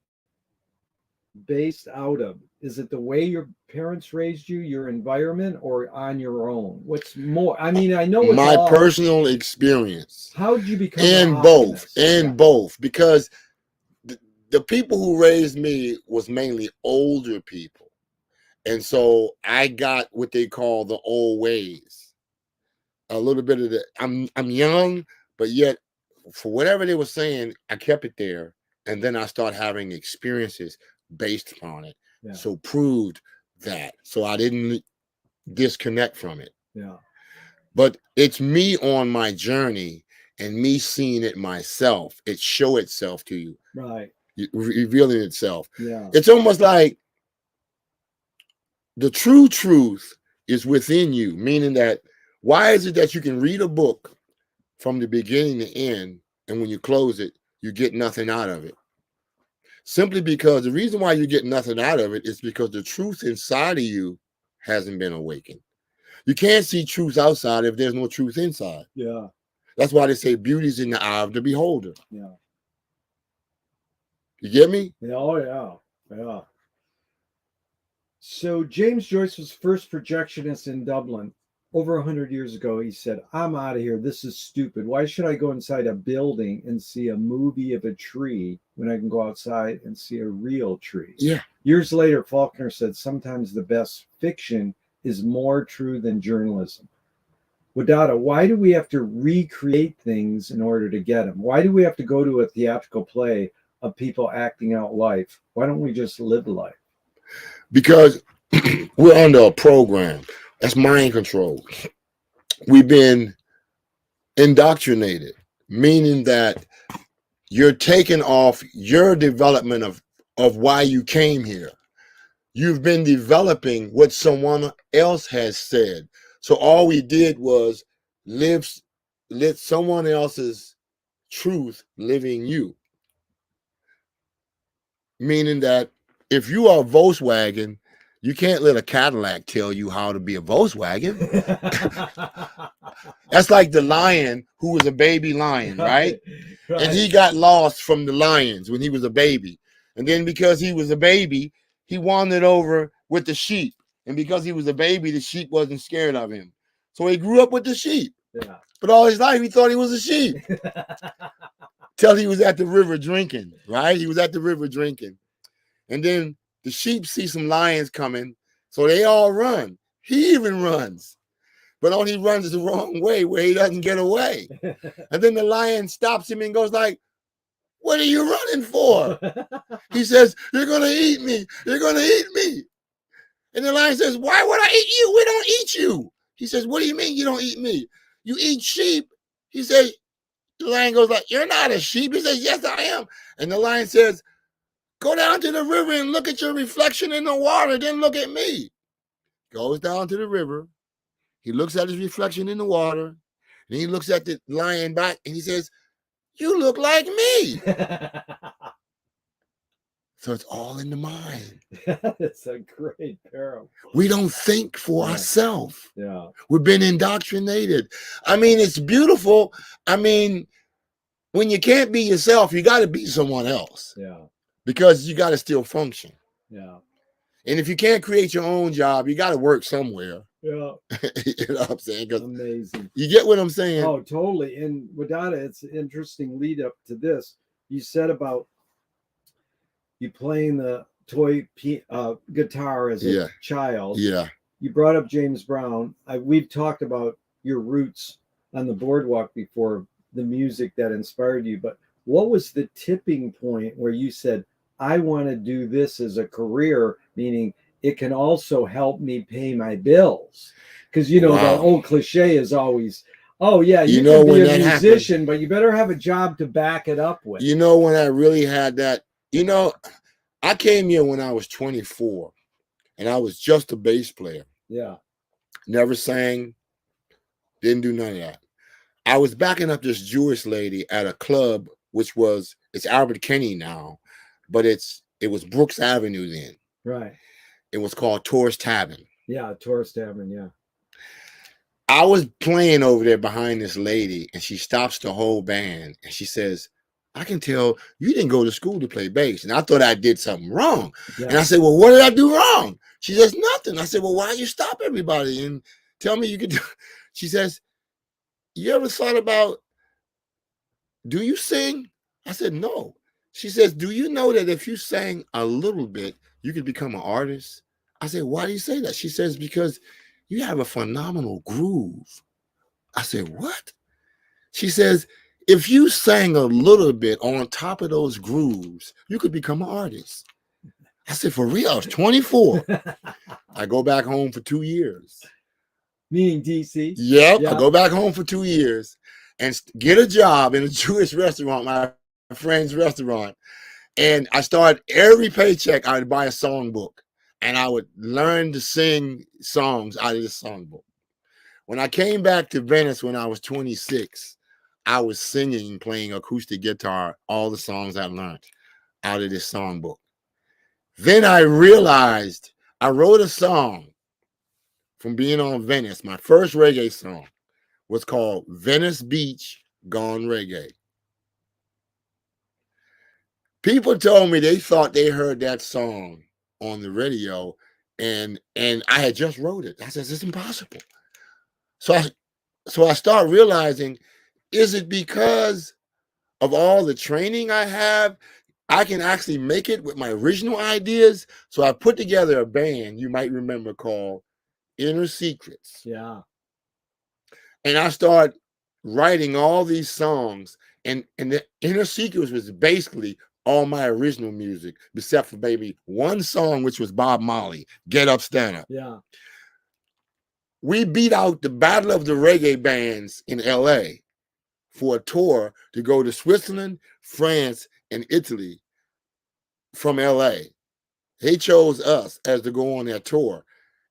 based out of? Is it the way your parents raised you, your environment, or on your own? What's more? I mean, I know it's My all. personal experience. How did you become an And both, optimist? and Yeah. both, because the people who raised me was mainly older people. And so I got what they call the old ways. A little bit of the I'm young, but yet for whatever they were saying, I kept it there. And then I started having experiences based upon it. Yeah. So proved that. So I didn't disconnect from it. Yeah. But it's me on my journey and me seeing it myself. It show itself to you. Right. Revealing itself. Yeah. It's almost like the true truth is within you, meaning that why is it that you can read a book from the beginning to end, and when you close it, you get nothing out of it? Simply because the reason why you get nothing out of it is because the truth inside of you hasn't been awakened. You can't see truth outside if there's no truth inside. Yeah. That's why they say beauty's in the eye of the beholder. Yeah. You get me? Yeah. Oh, yeah. Yeah. So James Joyce was first projectionist in Dublin over 100 years ago. He said, "I'm out of here. This is stupid. Why should I go inside a building and see a movie of a tree when I can go outside and see a real tree?" Yeah. Years later, Faulkner said, "Sometimes the best fiction is more true than journalism." Wadada, why do we have to recreate things in order to get them? Why do we have to go to a theatrical play of people acting out life? Why don't we just live life? Because we're under a program. That's mind control. We've been indoctrinated, meaning that you're taking off your development of why you came here. You've been developing what someone else has said. So all we did was let someone else's truth live in you. Meaning that if you are a Volkswagen, you can't let a Cadillac tell you how to be a Volkswagen. That's like the lion who was a baby lion, right? Right. And he got lost from the lions when he was a baby. And then because he was a baby, he wandered over with the sheep. And because he was a baby, the sheep wasn't scared of him. So he grew up with the sheep. Yeah. But all his life, he thought he was a sheep. Till he was at the river drinking, right? He was at the river drinking. And then the sheep see some lions coming, so they all run. He even runs. But only he runs the wrong way where he doesn't get away. And then the lion stops him and goes like, "What are you running for?" He says, "You're going to eat me. You're going to eat me." And the lion says, "Why would I eat you? We don't eat you." He says, "What do you mean you don't eat me? You eat sheep." He says, the lion goes like, "You're not a sheep." He says, "Yes, I am." And the lion says, "Go down to the river and look at your reflection in the water, then look at me." Goes down to the river. He looks at his reflection in the water, and he looks at the lion back, and he says, "You look like me." So it's all in the mind. That's a great parable. We don't think for ourselves. Yeah. We've been indoctrinated. I mean, it's beautiful. I mean, when you can't be yourself, you got to be someone else. Yeah. Because you got to still function. Yeah. And if you can't create your own job, you got to work somewhere. Yeah. You know what I'm saying? Amazing. You get what I'm saying? Oh, totally. And Wadada, it's an interesting lead up to this. You said about you playing the toy guitar as a child. Yeah. You brought up James Brown. We've talked about your roots on the boardwalk before, the music that inspired you. But what was the tipping point where you said, "I want to do this as a career," meaning it can also help me pay my bills? Because, you know, the old cliche is always, "Oh, yeah, you can be a musician, but you better have a job to back it up with." You know, when I really had that, you know, I came here when I was 24, and I was just a bass player. Yeah. Never sang, didn't do none of that. I was backing up this Jewish lady at a club, which was, it's Albert Kenny now, but it was Brooks Avenue then. Right. It was called Tourist Tavern. Yeah, Tourist Tavern, yeah. I was playing over there behind this lady, and she stops the whole band, and she says, I can tell you didn't go to school to play bass. And I thought I did something wrong. Yeah. And I said, well, what did I do wrong? She says, nothing. I said, well, why you stop everybody and tell me you could do? She says, you ever thought about, do you sing? I said, no. She says, do you know that if you sang a little bit, you could become an artist? I said, why do you say that? She says, because you have a phenomenal groove. I said, what? She says, if you sang a little bit on top of those grooves, you could become an artist. I said, for real? I was 24. I go back home for 2 years. Meaning DC? Yep. Yeah. I go back home for 2 years and get a job in a Jewish restaurant, my friend's restaurant. And I started every paycheck, I would buy a songbook and I would learn to sing songs out of this songbook. When I came back to Venice when I was 26, I was singing, playing acoustic guitar, all the songs I learned out of this songbook. Then I realized I wrote a song from being on Venice. My first reggae song was called Venice Beach Gone Reggae. People told me they thought they heard that song on the radio and I had just wrote it. I said, it's impossible. So I started realizing, is it because of all the training I have, I can actually make it with my original ideas? So I put together a band you might remember called Inner Secrets. Yeah. And I started writing all these songs. And the Inner Secrets was basically all my original music, except for maybe one song, which was Bob Marley, Get Up, Stand Up. Yeah. We beat out the Battle of the Reggae Bands in LA for a tour to go to Switzerland, France, and Italy from LA. They chose us as to go on their tour.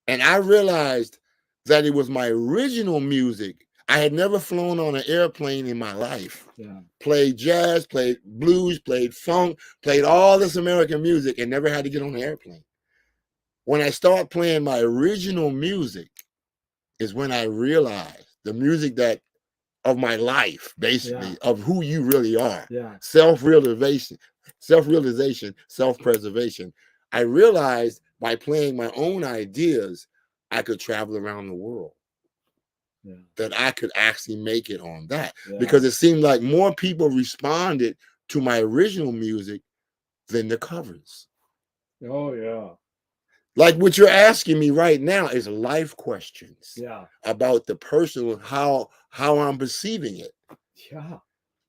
And I realized that it was my original music. I had never flown on an airplane in my life. Yeah. Played jazz, played blues, played funk, played all this American music and never had to get on an airplane. When I started playing my original music is when I realized the music that of my life, basically, of who you really are. Yeah. Self-realization, self-preservation. I realized by playing my own ideas, I could travel around the world. Yeah. That I could actually make it on that. Yeah. Because it seemed like more people responded to my original music than the covers. Oh, yeah. Like what you're asking me right now is life questions. Yeah. About the personal, how I'm perceiving it. Yeah.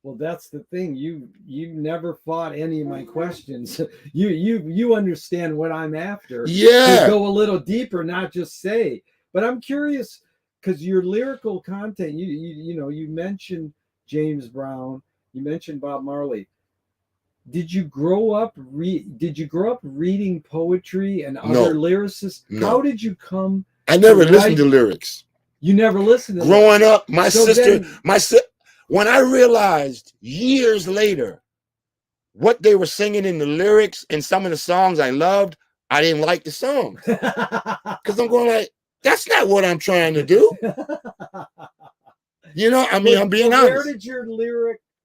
Well, that's the thing. You never fought any of my questions. You understand what I'm after. Yeah. To go a little deeper, not just say. But I'm curious because your lyrical content. You mentioned James Brown. You mentioned Bob Marley. Did you grow up reading poetry and other lyricists? No. How did you come? I never listened to lyrics. You never listened to growing up. My sister, when I realized years later what they were singing in the lyrics and some of the songs I loved, I didn't like the songs because I'm going like, that's not what I'm trying to do. I mean, I'm being honest. Where did your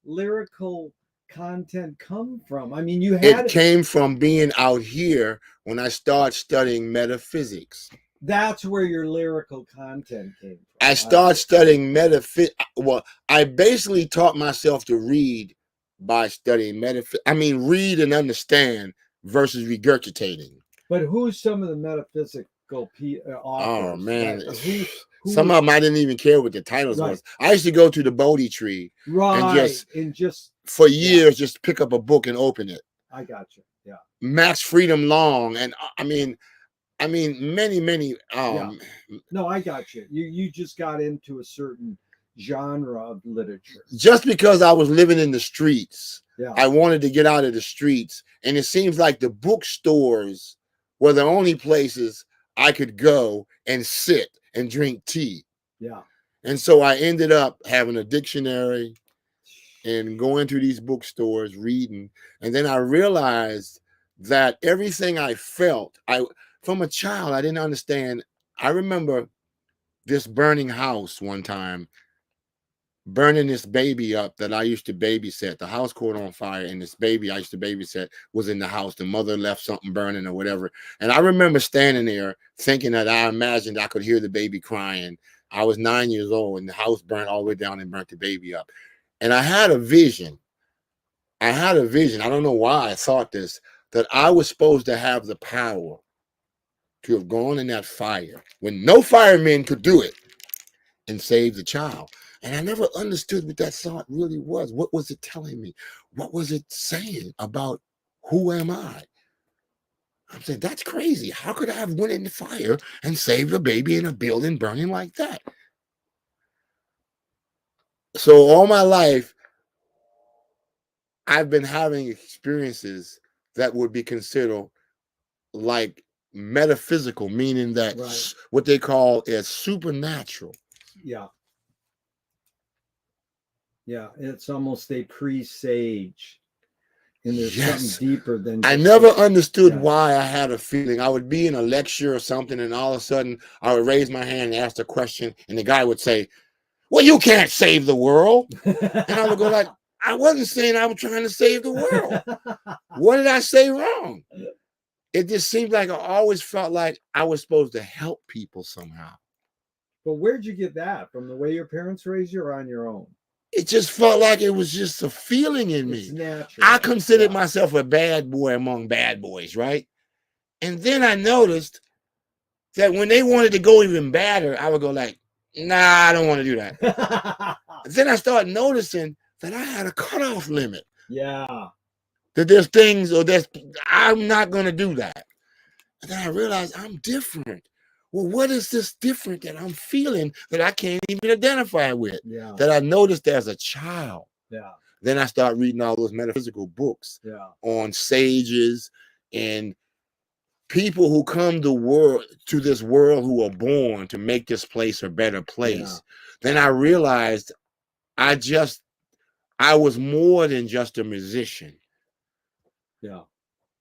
lyrical content come from? I mean, it came from being out here when I started studying metaphysics. That's where your lyrical content came from. I started studying metaphysics. Well, I basically taught myself to read by studying metaphysics. I mean, read and understand versus regurgitating. But who's some of the metaphysical authors? Oh, man. Who some of them I didn't even care what the titles was. I used to go to the Bodhi tree and just for years just pick up a book and open it. I got you. Yeah. Max Freedom Long, and I mean many. No, I got you. You just got into a certain genre of literature. Just because I was living in the streets, yeah. I wanted to get out of the streets, and it seems like the bookstores were the only places I could go and sit and drink tea. Yeah. And so I ended up having a dictionary and going to these bookstores, reading. And then I realized that everything I felt, from a child, I didn't understand. I remember this burning house one time burning this baby up that I used to babysit. The house caught on fire, and this baby I used to babysit was in the house. The mother left something burning or whatever. And I remember standing there thinking that I imagined I could hear the baby crying. I was 9 years old, and the house burned all the way down and burnt the baby up. And I had a vision. I don't know why I thought this, that I was supposed to have the power to have gone in that fire when no firemen could do it and save the child. And I never understood what that thought really was. What was it telling me? What was it saying about who am I? I'm saying, that's crazy. How could I have went in the fire and saved a baby in a building burning like that? So all my life, I've been having experiences that would be considered like metaphysical, meaning that what they call as supernatural. Yeah. Yeah, it's almost a presage. And there's something deeper than I never understood why I had a feeling. I would be in a lecture or something, and all of a sudden I would raise my hand and ask a question, and the guy would say, well, you can't save the world. And I would go like, I wasn't saying I was trying to save the world. What did I say wrong? It just seemed like I always felt like I was supposed to help people somehow. But where'd you get that? From the way your parents raised you or on your own? It just felt like it was just a feeling in me. I considered myself a bad boy among bad boys, right? And then I noticed that when they wanted to go even badder, I would go like, nah, I don't want to do that. Then I started noticing that I had a cutoff limit. Yeah. That there's things I'm not going to do that. And then I realized I'm different. Well, what is this different that I'm feeling that I can't even identify with? Yeah. That I noticed as a child. Yeah. Then I start reading all those metaphysical books on sages and people who come to this world who are born to make this place a better place. Then I realized I was more than just a musician. Yeah.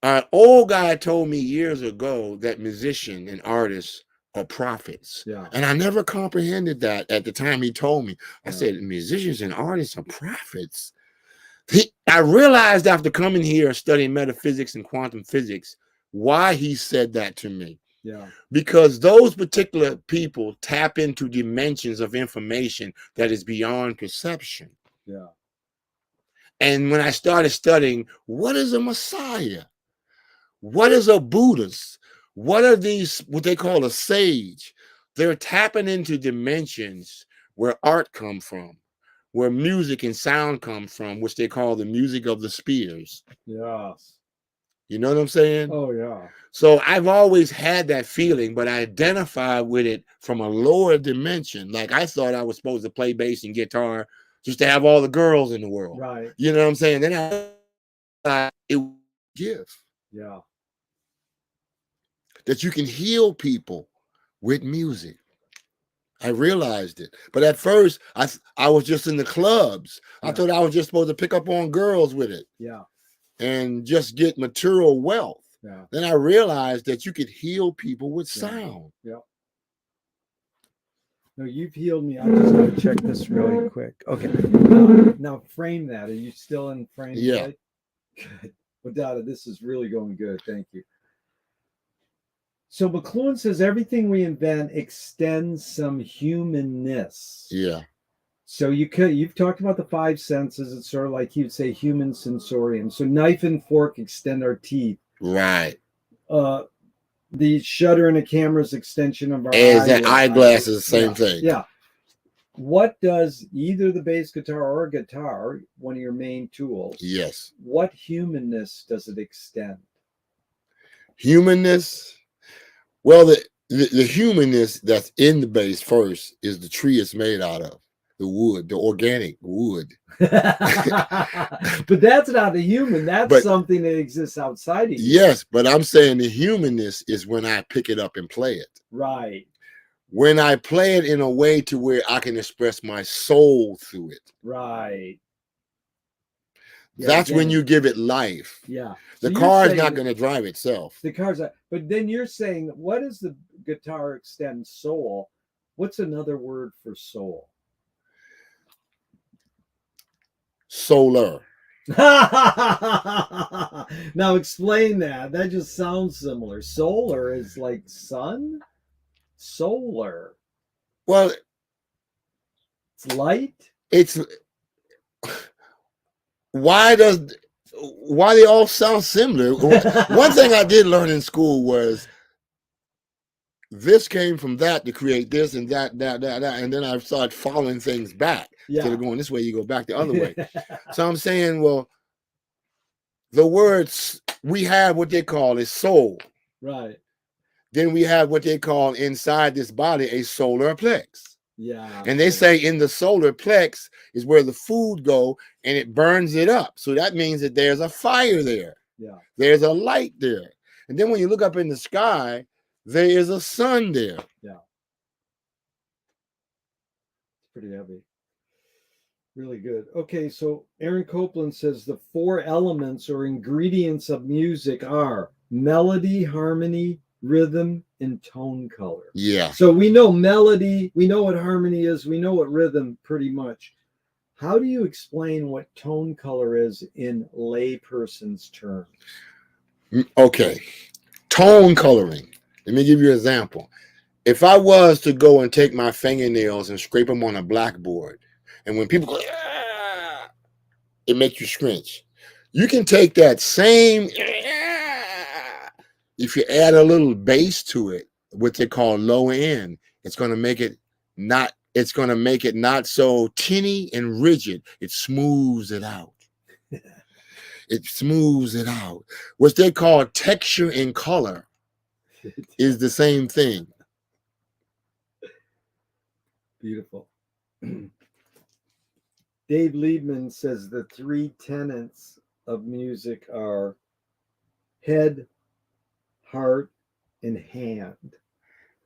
An old guy told me years ago that musicians and artists are prophets. Yeah. And I never comprehended that at the time he told me. I said, musicians and artists are prophets. I realized after coming here studying metaphysics and quantum physics why he said that to me. Yeah. Because those particular people tap into dimensions of information that is beyond perception. Yeah. And when I started studying, what is a Messiah? What is a Buddhist? What are these, what they call a sage? They're tapping into dimensions where art comes from, where music and sound come from, which they call the music of the spheres. Yes. You know what I'm saying? Oh, yeah. So I've always had that feeling, but I identify with it from a lower dimension. Like I thought I was supposed to play bass and guitar just to have all the girls in the world. Right. You know what I'm saying? Then it would give. Yeah. That you can heal people with music. I realized it. But at first, I was just in the clubs. I thought I was just supposed to pick up on girls with it. Yeah. And just get material wealth. Yeah. Then I realized that you could heal people with sound. Yeah. No, you've healed me. I'm just going to check this really quick. Okay. Now frame that. Are you still in frame? Yeah. Right? Good. Wadada, this is really going good. Thank you. So McLuhan says everything we invent extends some humanness. Yeah. So you've talked about the five senses. It's sort of like you'd say human sensorium. So knife and fork extend our teeth. Right. The shutter in a camera's extension of our eyeglass is the same thing. Yeah. What does either the bass guitar or guitar, one of your main tools? Yes. What humanness does it extend? Humanness. Well, the humanness that's in the bass first is the tree it's made out of. The wood, the organic wood. But that's not the human. That's something that exists outside of you. Yes, but I'm saying the humanness is when I pick it up and play it. Right. When I play it in a way to where I can express my soul through it. Right. Yeah, that's when you give it life. Yeah. The car is not going to drive itself. The car's not, but then you're saying, what does the guitar extend soul? What's another word for soul? solar. Now explain that. That just sounds similar. Solar is like sun. Solar. Well, It's light. it's why they all sound similar? One thing I did learn in school was this came from that to create this and that, and then I started following things back. Instead of going this way, you go back the other way. So I'm saying, well, the words we have what they call a soul. Right. Then we have what they call inside this body a solar plex. Yeah. And they say in the solar plex is where the food go and it burns it up. So that means that there's a fire there. Yeah. There's a light there. And then when you look up in the sky, there is a sun there. Yeah. It's pretty heavy. Really good. Okay, so Aaron Copeland says the 4 elements or ingredients of music are melody, harmony, rhythm, and tone color. Yeah. So we know melody, we know what harmony is, we know what rhythm pretty much. How do you explain what tone color is in layperson's terms? Okay. Tone coloring. Let me give you an example. If I was to go and take my fingernails and scrape them on a blackboard, and when people go, ah, it makes you scrunch. You can take that same, if you add a little bass to it, what they call low end, it's going to make it not so tinny and rigid. It smooths it out. It smooths it out. What they call texture and color is the same thing. Beautiful. Dave Liebman says the 3 tenets of music are head, heart, and hand.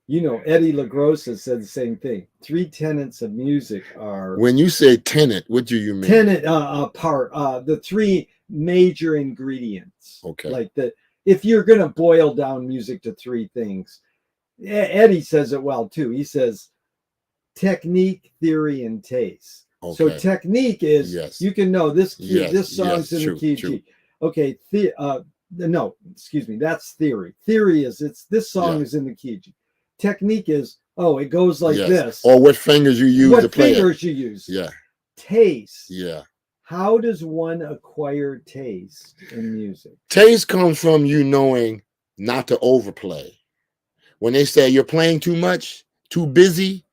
You know, Eddie LaGrossa said the same thing. 3 tenets of music are. When you say tenet, what do you mean? Tenet, part. The 3 major ingredients. Okay. Like if you're going to boil down music to 3 things, Eddie says it well too. He says technique, theory, and taste. Okay. So technique is you can know this key, this song's in the key G. Okay, no, excuse me, that's theory. Theory is this song is in the key G. Technique is it goes like this. Or what fingers you use to play it. What fingers you use. Yeah. Taste. Yeah. How does one acquire taste in music? Taste comes from you knowing not to overplay. When they say you're playing too much, too busy,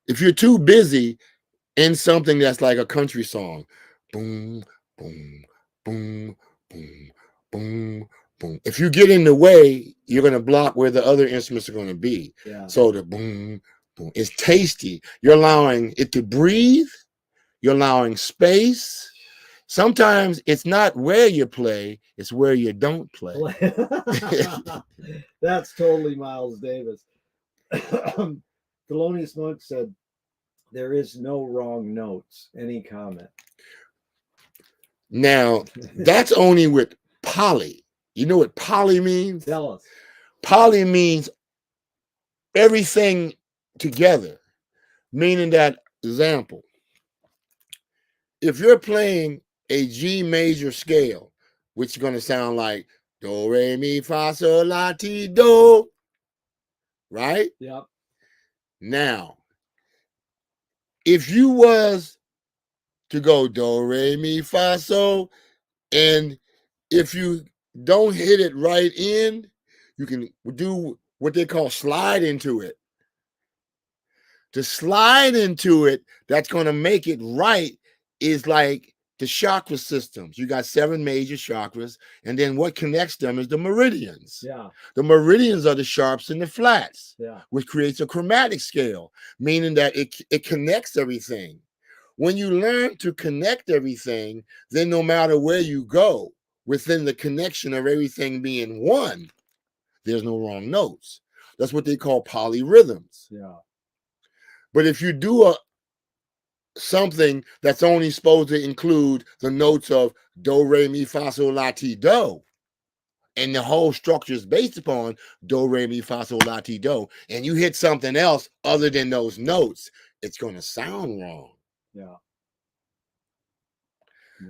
if you're too busy in something that's like a country song, boom, boom, boom, boom, boom, boom. If you get in the way, you're going to block where the other instruments are going to be. Yeah. So the boom, boom, it's tasty. You're allowing it to breathe. You're allowing space. Sometimes it's not where you play, it's where you don't play. That's totally Miles Davis. Thelonious Monk said, there is no wrong notes. Any comment? Now, that's only with poly. You know what poly means? Tell us. Poly means everything together. Meaning that, example, if you're playing a G major scale, which is going to sound like do, re, mi, fa, sol, la, ti, do, right? Yep. Now, if you was to go do, re, mi, fa, sol, and if you don't hit it right in, you can do what they call slide into it. To slide into it, that's going to make it right is like the chakra systems. You got 7 major chakras, and then what connects them is the meridians. Yeah. The meridians are the sharps and the flats, which creates a chromatic scale, meaning that it connects everything. When you learn to connect everything, then no matter where you go, within the connection of everything being one, there's no wrong notes. That's what they call polyrhythms. Yeah. But if you do something that's only supposed to include the notes of do, re, mi, fa, sol, la, ti, do, and the whole structure is based upon do, re, mi, fa, sol, la, ti, do, and you hit something else other than those notes, it's going to sound wrong. Yeah.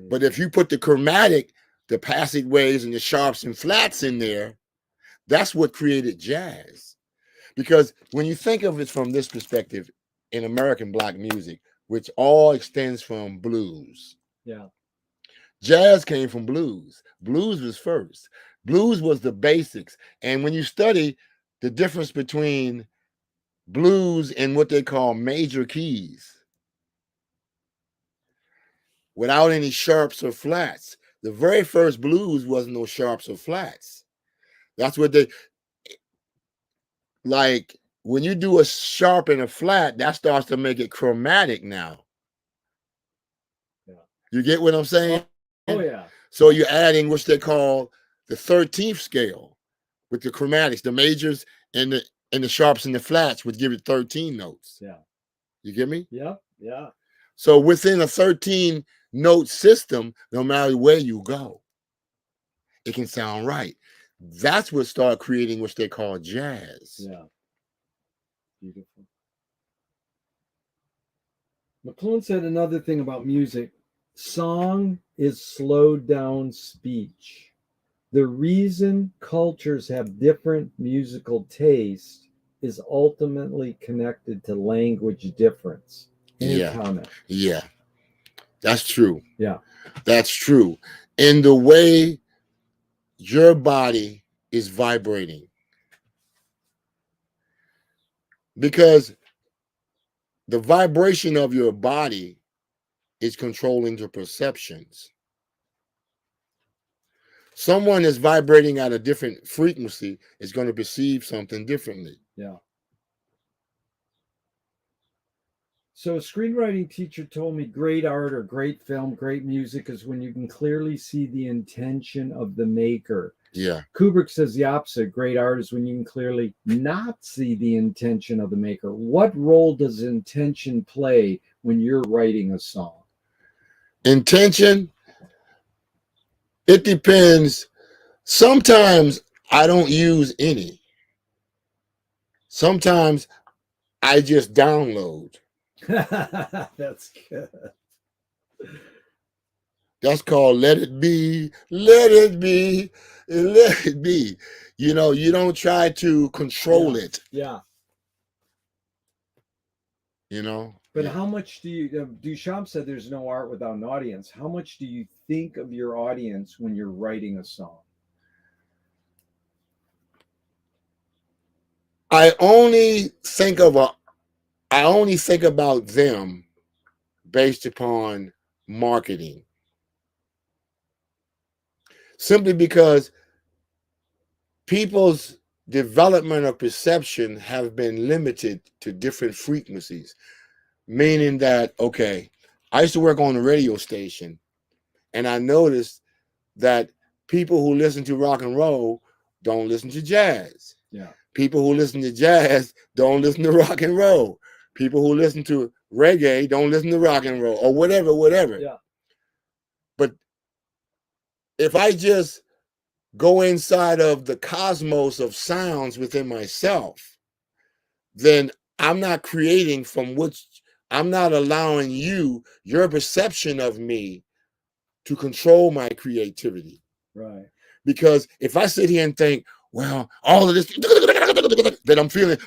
But if you put the chromatic, the passageways and the sharps and flats in there, that's what created jazz. Because when you think of it from this perspective in American Black music, which all extends from blues. Yeah. Jazz came from blues. Blues was first. Blues was the basics. And when you study the difference between blues and what they call major keys, without any sharps or flats, the very first blues wasn't no sharps or flats. That's what they like. When you do a sharp and a flat, that starts to make it chromatic now. Yeah. You get what I'm saying? Oh yeah. So you're adding what they call the 13th scale with the chromatics, the majors and the sharps and the flats would give it 13 notes. Yeah. You get me? Yeah. Yeah. So within a 13 note system, no matter where you go, it can sound right. That's what started creating what they call jazz. Yeah. Beautiful. McLuhan said another thing about music. Song is slowed down speech. The reason cultures have different musical taste is ultimately connected to language difference. Any comment? Yeah. That's true. Yeah. That's true. In the way your body is vibrating. Because the vibration of your body is controlling your perceptions. Someone is vibrating at a different frequency is going to perceive something differently. Yeah. So a screenwriting teacher told me great art or great film, great music is when you can clearly see the intention of the maker. Yeah. Kubrick says the opposite. Great art is when you can clearly not see the intention of the maker. What role does intention play when you're writing a song? Intention, it depends. Sometimes I don't use any. Sometimes I just download. That's good. That's called let it be, let it be, let it be. You know, you don't try to control it. Yeah. You know? But how much do you, Duchamp said there's no art without an audience. How much do you think of your audience when you're writing a song? I only think about them based upon marketing. Simply because people's development of perception have been limited to different frequencies. Meaning that, okay, I used to work on a radio station, and I noticed that people who listen to rock and roll don't listen to jazz. Yeah. People who listen to jazz don't listen to rock and roll. People who listen to reggae don't listen to rock and roll, or whatever. Yeah. But if I just go inside of the cosmos of sounds within myself, then I'm not creating from which I'm not allowing your perception of me to control my creativity. Right. Because if I sit here and think, well, all of this that I'm feeling,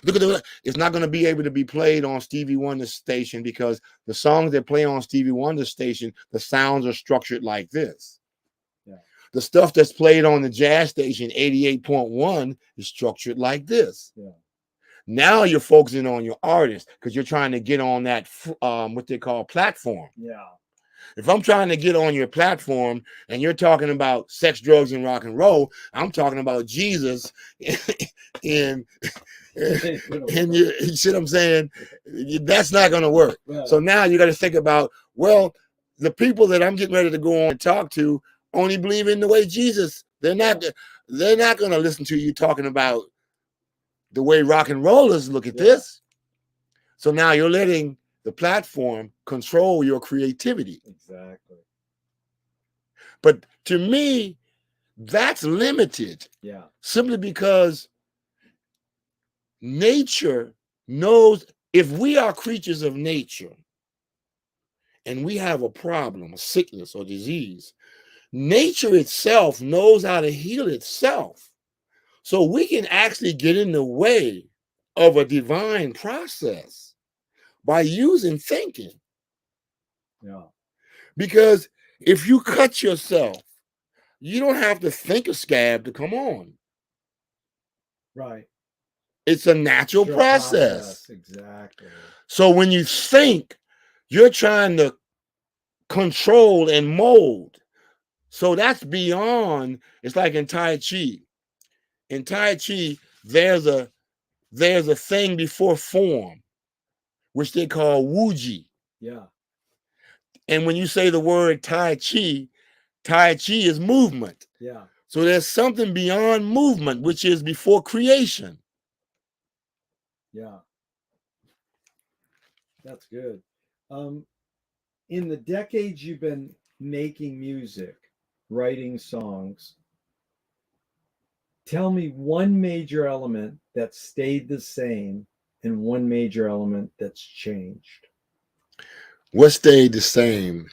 it's not going to be able to be played on Stevie Wonder's station, because the songs that play on Stevie Wonder's station, the sounds are structured like this. Yeah. The stuff that's played on the jazz station, 88.1, is structured like this. Yeah. Now you're focusing on your artist because you're trying to get on that what they call platform. Yeah. If I'm trying to get on your platform and you're talking about sex, drugs, and rock and roll, I'm talking about Jesus and you see what I'm saying? That's not going to work. Right. So now you got to think about, well, the people that I'm getting ready to go on and talk to only believe in the way Jesus. They're not going to listen to you talking about the way rock and rollers look at this. So now you're letting the platform control your creativity. Exactly. But to me, that's limited. Yeah. Simply because nature knows, if we are creatures of nature and we have a problem, a sickness or disease, nature itself knows how to heal itself. So we can actually get in the way of a divine process by using thinking. Yeah. Because if you cut yourself, you don't have to think a scab to come on. Right. It's a natural process. Exactly. So when you think, you're trying to control and mold. So that's beyond, it's like in Tai Chi. In Tai Chi, there's a thing before form, which they call Wuji. Yeah. And when you say the word Tai Chi is movement. Yeah. So there's something beyond movement, which is before creation. Yeah. That's good. In the decades you've been making music, writing songs, tell me one major element that stayed the same and one major element that's changed. What stayed the same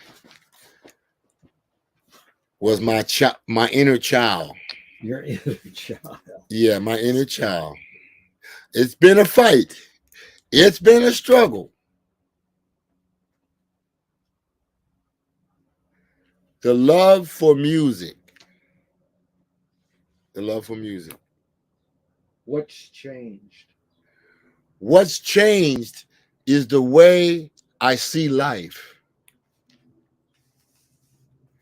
was my inner child. Your inner child. Yeah, my inner child. It's been a fight. It's been a struggle. The love for music. The love for music. What's changed? What's changed is the way I see life.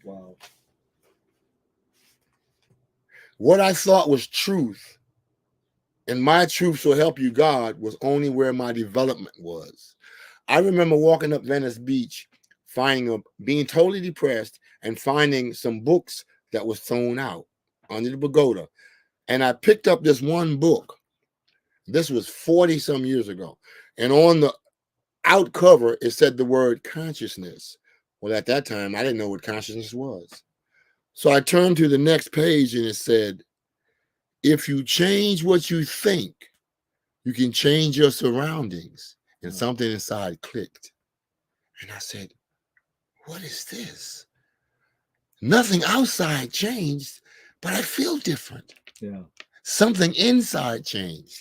Wow. What I thought was truth, and my truth shall help you, God, was only where my development was. I remember walking up Venice Beach, being totally depressed, and finding some books that was thrown out under the pagoda. And I picked up this one book. This was 40 some years ago. And on the out cover, it said the word consciousness. Well, at that time, I didn't know what consciousness was. So I turned to the next page and it said, if you change what you think, you can change your surroundings. And something inside clicked. And I said, what is this? Nothing outside changed, but I feel different. Yeah. Something inside changed.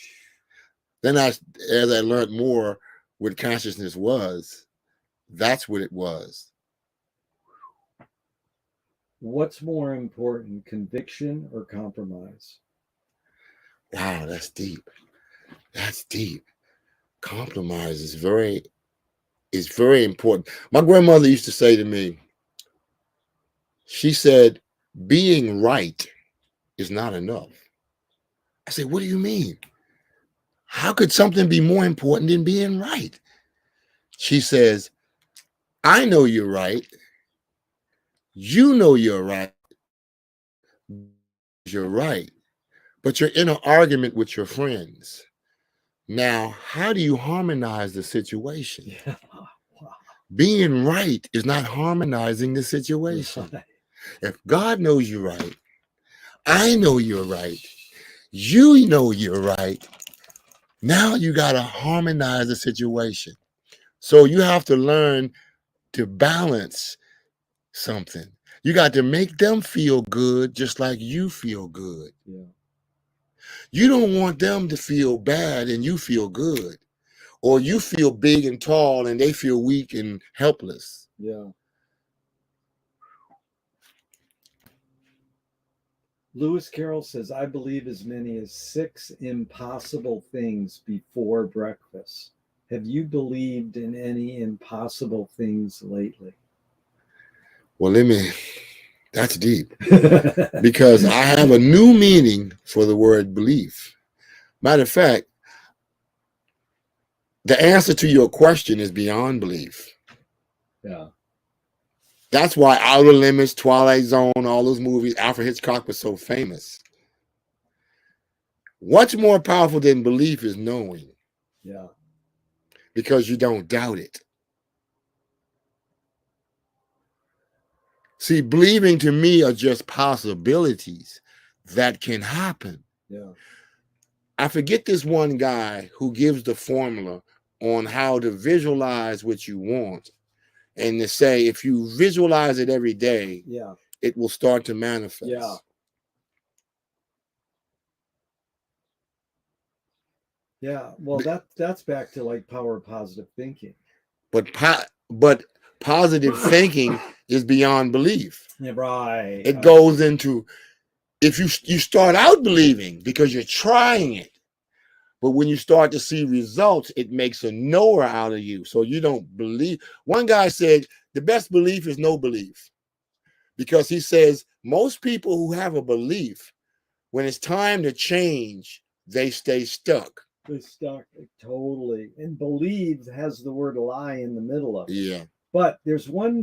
Then as I learned more what consciousness was, that's what it was. What's more important, conviction or compromise? Wow, that's deep. That's deep. Compromise is very important. My grandmother used to say to me, she said, being right is not enough. I said, what do you mean? How could something be more important than being right? She says, I know you're right. You know you're right. You're right. But you're in an argument with your friends. Now, how do you harmonize the situation? Yeah. Wow. Being right is not harmonizing the situation. Right. If God knows you're right, I know you're right, you know you're right, now you got to harmonize the situation. So you have to learn to balance something. You got to make them feel good just like you feel good. Yeah. You don't want them to feel bad and you feel good. Or you feel big and tall and they feel weak and helpless. Yeah. Lewis Carroll says, I believe as many as 6 impossible things before breakfast. Have you believed in any impossible things lately? Well, that's deep. Because I have a new meaning for the word belief. Matter of fact, the answer to your question is beyond belief. Yeah. That's why Outer Limits, Twilight Zone, all those movies, Alfred Hitchcock was so famous. What's more powerful than belief is knowing. Yeah. Because you don't doubt it. See, believing to me are just possibilities that can happen. Yeah. I forget this one guy who gives the formula on how to visualize what you want. and to say if you visualize it every day, Yeah. it will start to manifest. Yeah. Yeah. Well, that's back to like power of positive thinking. But positive thinking is beyond belief. Yeah, right. It goes into, if you start out believing because you're trying it, but when you start to see results, it makes a knower out of you. So you don't believe. One guy said the best belief is no belief, because he says most people who have a belief, when it's time to change, they stay stuck. They stuck totally. And believe has the word lie in the middle of it. Yeah. But there's one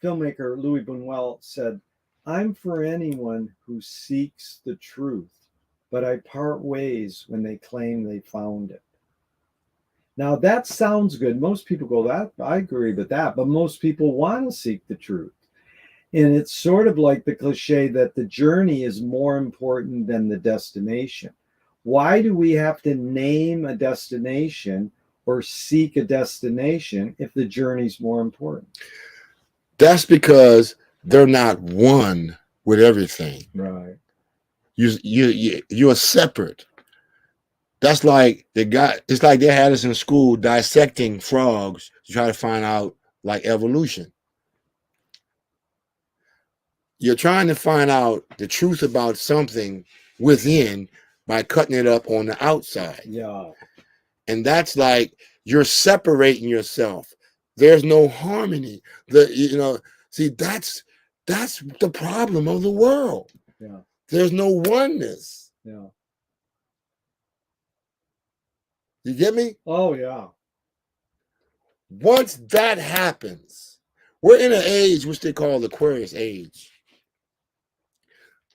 filmmaker, Louis Buñuel, said, "I'm for anyone who seeks the truth, but I part ways when they claim they found it." Now that sounds good. Most people go, "That I agree with that," but most people want to seek the truth. And it's sort of like the cliche that the journey is more important than the destination. Why do we have to name a destination or seek a destination if the journey's more important? That's because they're not one with everything. Right. You're separate. That's like the guy. It's like they had us in school dissecting frogs to try to find out like evolution. You're trying to find out the truth about something within by cutting it up on the outside. Yeah. And that's like you're separating yourself. There's no harmony. See, that's the problem of the world. Yeah. There's no oneness. Yeah. You get me? Oh yeah. Once that happens, we're in an age which they call the Aquarius age,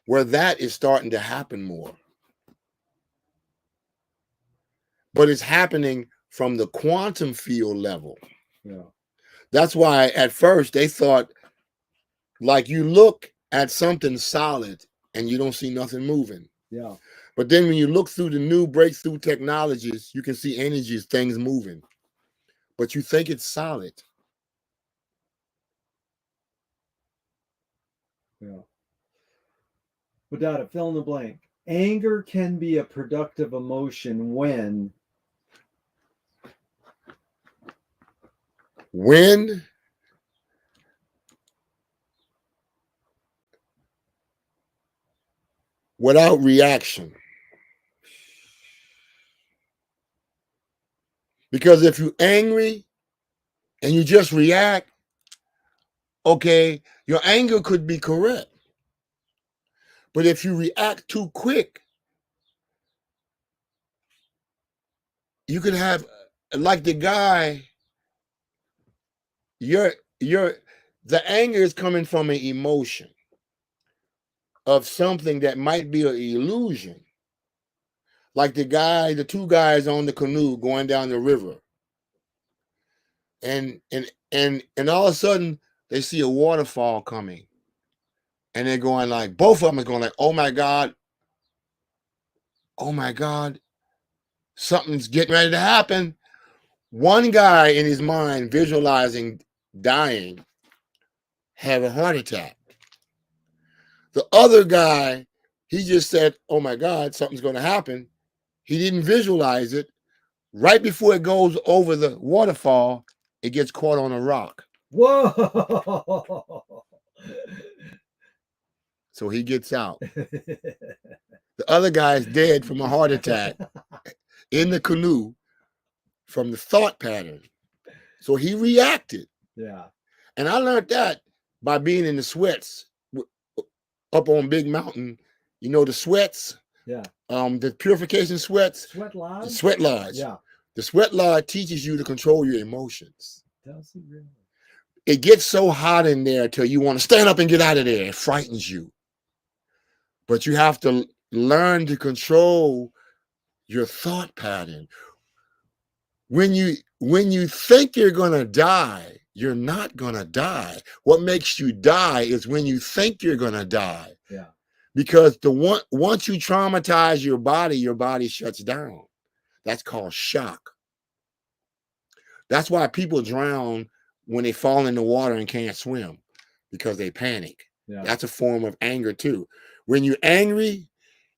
where that is starting to happen more. But it's happening from the quantum field level. Yeah. That's why at first they thought, like, you look at something solid and you don't see nothing moving. Yeah. But then when you look through the new breakthrough technologies, you can see energies, things moving. But you think it's solid. Yeah. Wadada, fill in the blank. Anger can be a productive emotion when without reaction. Because if you're angry and you just react, okay, your anger could be correct. But if you react too quick, you could have, like the guy, the anger is coming from an emotion of something that might be an illusion. Like the two guys on the canoe going down the river. And all of a sudden they see a waterfall coming. And they're going like, both of them are going like, oh my God, something's getting ready to happen. One guy in his mind visualizing dying had a heart attack. The other guy, he just said, oh my God, something's going to happen. He didn't visualize it. Right before it goes over the waterfall, it gets caught on a rock. Whoa! So he gets out. The other guy's dead from a heart attack in the canoe from the thought pattern. So he reacted. Yeah. And I learned that by being in the sweats up on Big Mountain. You know the sweats? Yeah. The purification sweats. Sweat lodge? The sweat lodge. Yeah. The sweat lodge teaches you to control your emotions. Does it really? It gets so hot in there till you want to stand up and get out of there. It frightens you. But you have to learn to control your thought pattern. When you think you're going to die, you're not going to die. What makes you die is when you think you're going to die. Yeah. Because once you traumatize your body shuts down. That's called shock. That's why people drown when they fall in the water and can't swim because they panic. Yeah. That's a form of anger too. When you're angry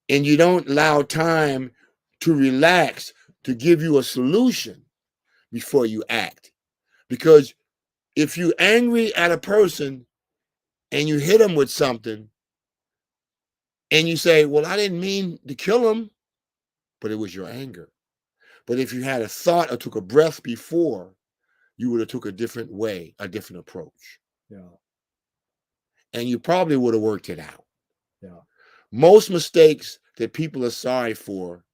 and you don't allow time to relax, to give you a solution before you act. Because if you're angry at a person and you hit them with something and you say, well, I didn't mean to kill him, but it was your anger. But if you had a thought or took a breath before, you would have took a different way, a different approach. Yeah. And you probably would have worked it out. Yeah. Most mistakes that people are sorry for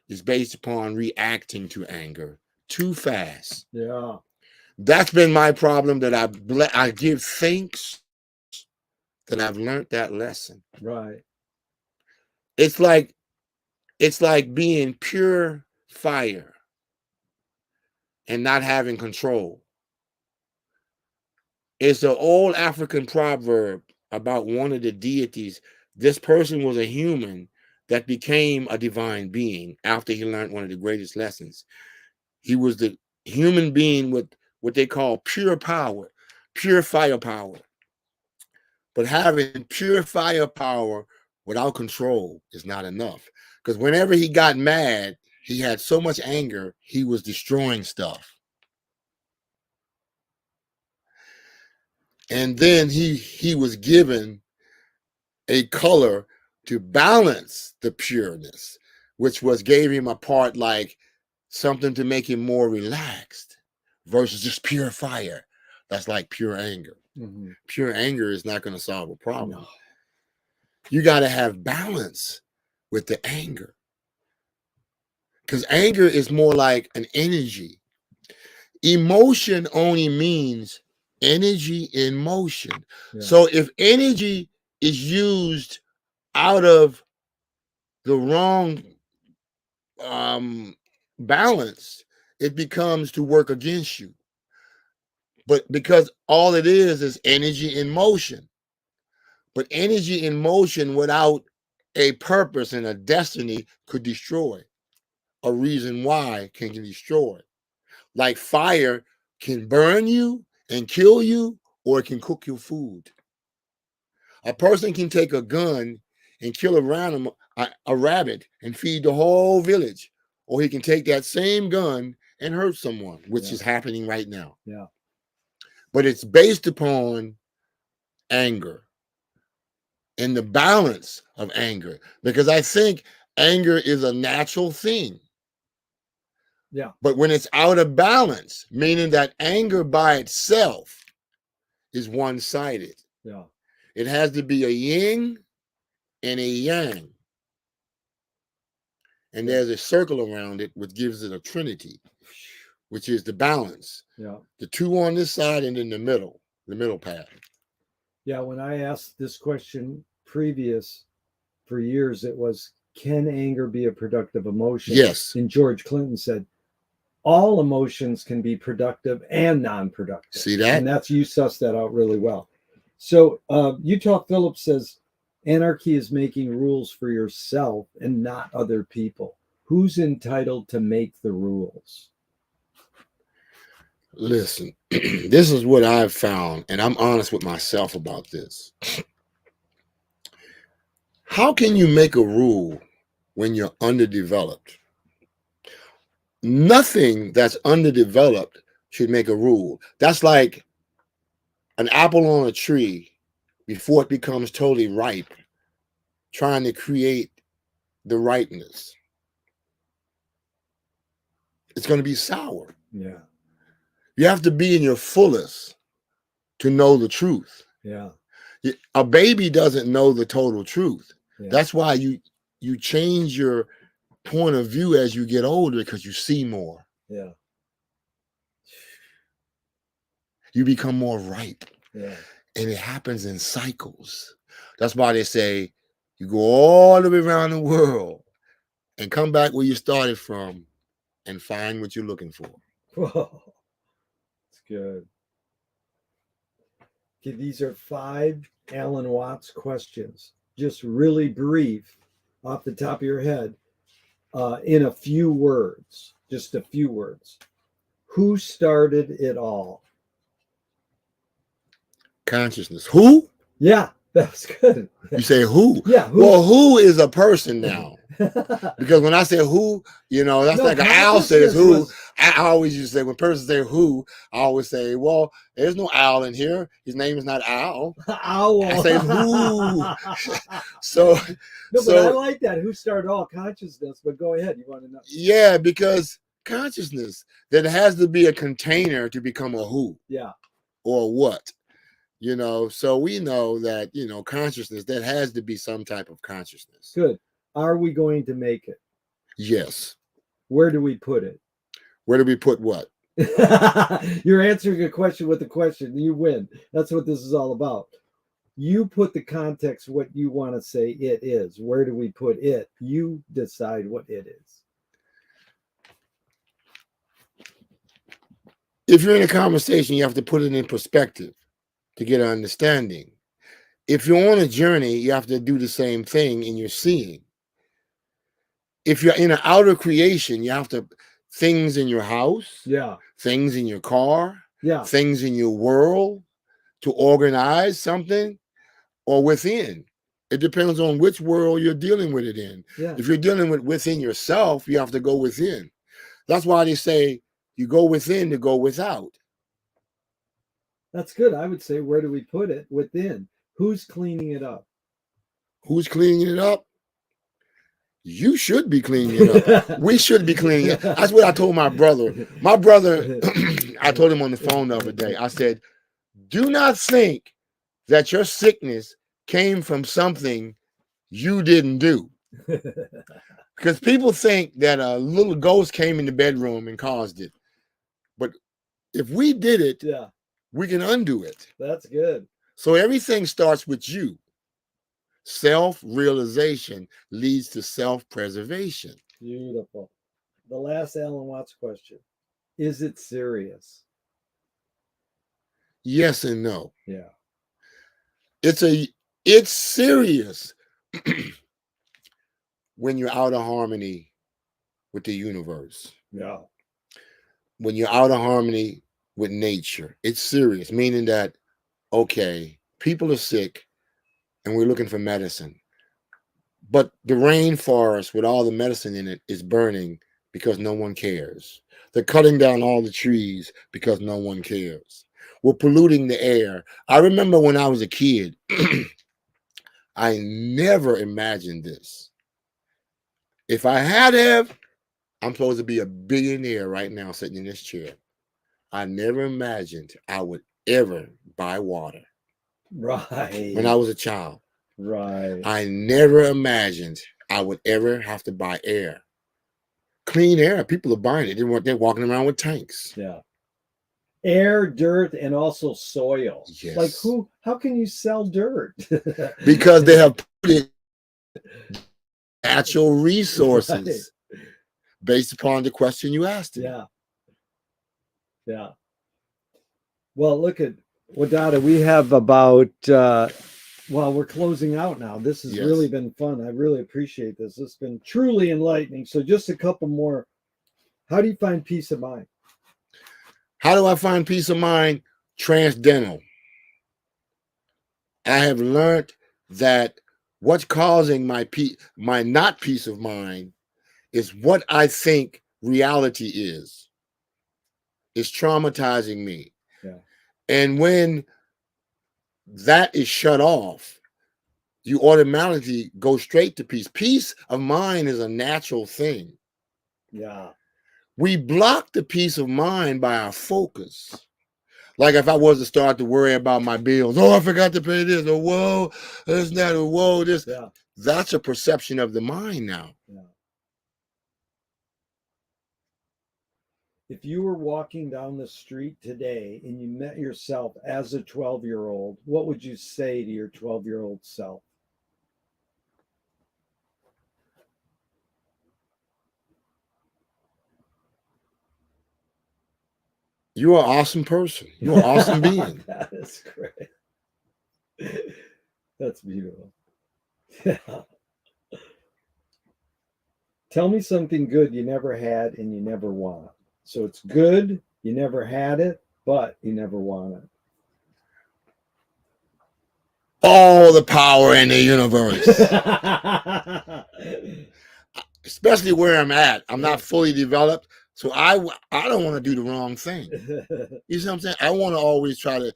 is based upon reacting to anger too fast. Yeah. That's been my problem, that I give thanks that I've learned that lesson. Right. It's like being pure fire and not having control. It's an old African proverb about one of the deities. This person was a human that became a divine being after he learned one of the greatest lessons. He was the human being with what they call pure power, pure firepower. But having pure firepower without control is not enough. Because whenever he got mad, he had so much anger, he was destroying stuff. And then he was given a color to balance the pureness, which gave him a part like something to make him more relaxed versus just pure fire. That's like pure anger. Mm-hmm. Pure anger is not going to solve a problem. No. You got to have balance with the anger. Because anger is more like an energy. Emotion only means energy in motion. Yeah. So if energy is used out of the wrong balance, it becomes to work against you. But because all it is energy in motion. But energy in motion without a purpose and a destiny could destroy. A reason why can destroy. Like fire can burn you and kill you, or it can cook your food. A person can take a gun and kill a rabbit and feed the whole village, or he can take that same gun and hurt someone, which is happening right now. Yeah. But it's based upon anger and the balance of anger, because I think anger is a natural thing. Yeah. But when it's out of balance, meaning that anger by itself is one-sided. Yeah. It has to be a yin and a yang. And there's a circle around it, which gives it a trinity, which is the balance. Yeah. The two on this side and in the middle path. Yeah. When I asked this question previous for years, it was, can anger be a productive emotion? Yes. And George Clinton said, all emotions can be productive and non-productive. See that? And you sussed that out really well. So Utah Phillips says, anarchy is making rules for yourself and not other people. Who's entitled to make the rules? Listen, this is what I've found, and I'm honest with myself about this. How can you make a rule when you're underdeveloped? Nothing that's underdeveloped should make a rule. That's like an apple on a tree before it becomes totally ripe, trying to create the ripeness. It's going to be sour. Yeah. You have to be in your fullest to know the truth. Yeah. A baby doesn't know the total truth. Yeah. That's why you change your point of view as you get older, because you see more. Yeah. You become more ripe. Yeah. And it happens in cycles. That's why they say you go all the way around the world and come back where you started from and find what you're looking for. Whoa. That's good. Okay, these are 5 Alan Watts questions. Just really brief, off the top of your head, in a few words. Just a few words. Who started it all? Consciousness. Who? Yeah, that was good. You say who? Yeah, who? Well, who is a person now? Because when I say who, that's No, like an owl says who. was- I always used to say, when person say who, I always say, well, there's no owl in here. His name is not Owl. Owl. I say who. So, no, but I like that. Who started all consciousness? But go ahead. You want to know? Yeah, because consciousness, there has to be a container to become a who. Yeah. Or what. So we know that, consciousness, that has to be some type of consciousness. Good. Are we going to make it? Yes. Where do we put it? Where do we put what? You're answering a question with a question. You win. That's what this is all about. You put the context, what you want to say it is. Where do we put it? You decide what it is. If you're in a conversation, you have to put it in perspective to get an understanding. If you're on a journey, you have to do the same thing in your seeing. If you're in an outer creation, you have to things in your house, things in your car, things in your world to organize something, or within. It depends on which world you're dealing with it in. If you're dealing with within yourself, you have to go within. That's why they say you go within to go without. That's good. I would say, where do we put it? Within. Who's cleaning it up? Who's cleaning it up? You should be cleaning it up. We should be cleaning it. That's what I told my brother. My brother, I told him on the phone the other day, I said, do not think that your sickness came from something you didn't do. Because people think that a little ghost came in the bedroom and caused it. But if we did it, we can undo it. That's good. So everything starts with you. Self-realization leads to self-preservation. Beautiful. The last Alan Watts question. Is it serious? Yes and no. Yeah. It's serious when you're out of harmony with the universe. Yeah. When you're out of harmony with nature, it's serious, meaning that, okay, people are sick and we're looking for medicine. But the rainforest with all the medicine in it is burning because no one cares. They're cutting down all the trees because no one cares. We're polluting the air. I remember when I was a kid, I never imagined this. If I had have, I'm supposed to be a billionaire right now sitting in this chair. I never imagined I would ever buy water. Right. When I was a child. Right. I never imagined I would ever have to buy air. Clean air. People are buying it. They're walking around with tanks. Yeah. Air, dirt, and also soil. Yes. Like how can you sell dirt? Because they have put it natural resources based upon the question you asked him. Yeah. Yeah. Well, look at Wadada. We have about we're closing out now. This has really been fun. I really appreciate this. It's been truly enlightening. So just a couple more. How do you find peace of mind? How do I find peace of mind? Transcendental. I have learned that what's causing my not peace of mind is what I think reality is. It's traumatizing me. Yeah. And when that is shut off, you automatically go straight to peace. Peace of mind is a natural thing. Yeah. We block the peace of mind by our focus. Like if I was to start to worry about my bills, oh, I forgot to pay this, or whoa, this, that, or whoa, this. Yeah. That's a perception of the mind now. Yeah. If you were walking down the street today and you met yourself as a 12-year-old, what would you say to your 12-year-old self? You're an awesome person. You're an awesome being. That is great. That's beautiful. Yeah. Tell me something good you never had and you never want. So it's good, you never had it, but you never want it. all the power in the universe. Especially where I'm at. I'm not fully developed. So I don't want to do the wrong thing. You see what I'm saying? I want to always try to,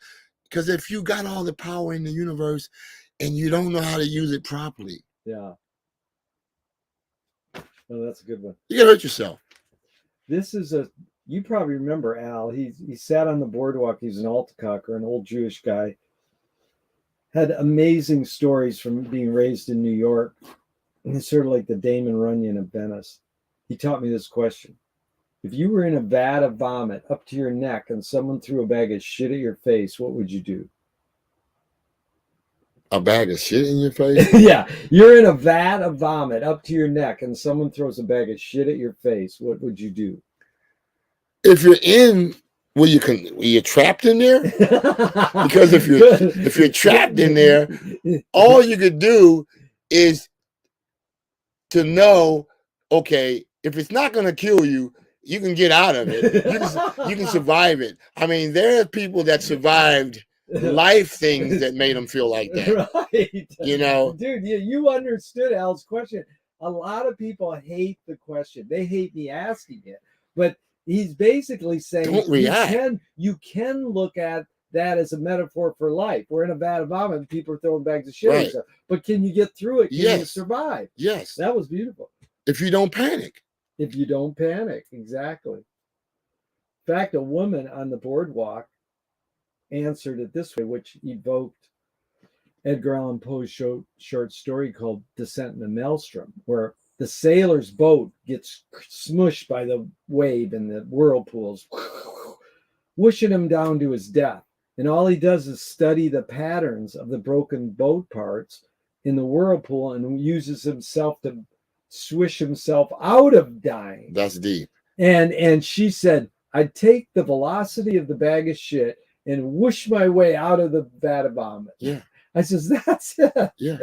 because if you got all the power in the universe and you don't know how to use it properly. Yeah. Oh, that's a good one. You can hurt yourself. This is you probably remember Al. He sat on the boardwalk. He's an Altacocker, an old Jewish guy. Had amazing stories from being raised in New York. And it's sort of like the Damon Runyon of Venice. He taught me this question. If you were in a vat of vomit up to your neck and someone threw a bag of shit at your face, what would you do? A bag of shit in your face? Yeah. You're in a vat of vomit up to your neck and someone throws a bag of shit at your face. What would you do? If you're in where you're trapped in there? Because if you're trapped in there, all you could do is to know, okay, if it's not going to kill you, you can get out of it. You can survive it. I mean, there are people that survived life things that made them feel like that. Right. You know? Dude, you understood Al's question. A lot of people hate the question. They hate me asking it. But he's basically saying Don't react. You can look at that as a metaphor for life. We're in a vat of vomit and people are throwing bags of shit. Right. But can you get through it? Can Yes. you survive? Yes. That was beautiful. If you don't panic. If you don't panic, exactly. In fact, a woman on the boardwalk answered it this way, which evoked Edgar Allan Poe's short story called Descent in the Maelstrom, where the sailor's boat gets smushed by the wave and the whirlpools, whooshing him down to his death. And all he does is study the patterns of the broken boat parts in the whirlpool and uses himself to swish himself out of dying. That's deep. And she said, I'd take the velocity of the bag of shit and whoosh my way out of the vat of vomit. Yeah. I says, that's it. Yeah.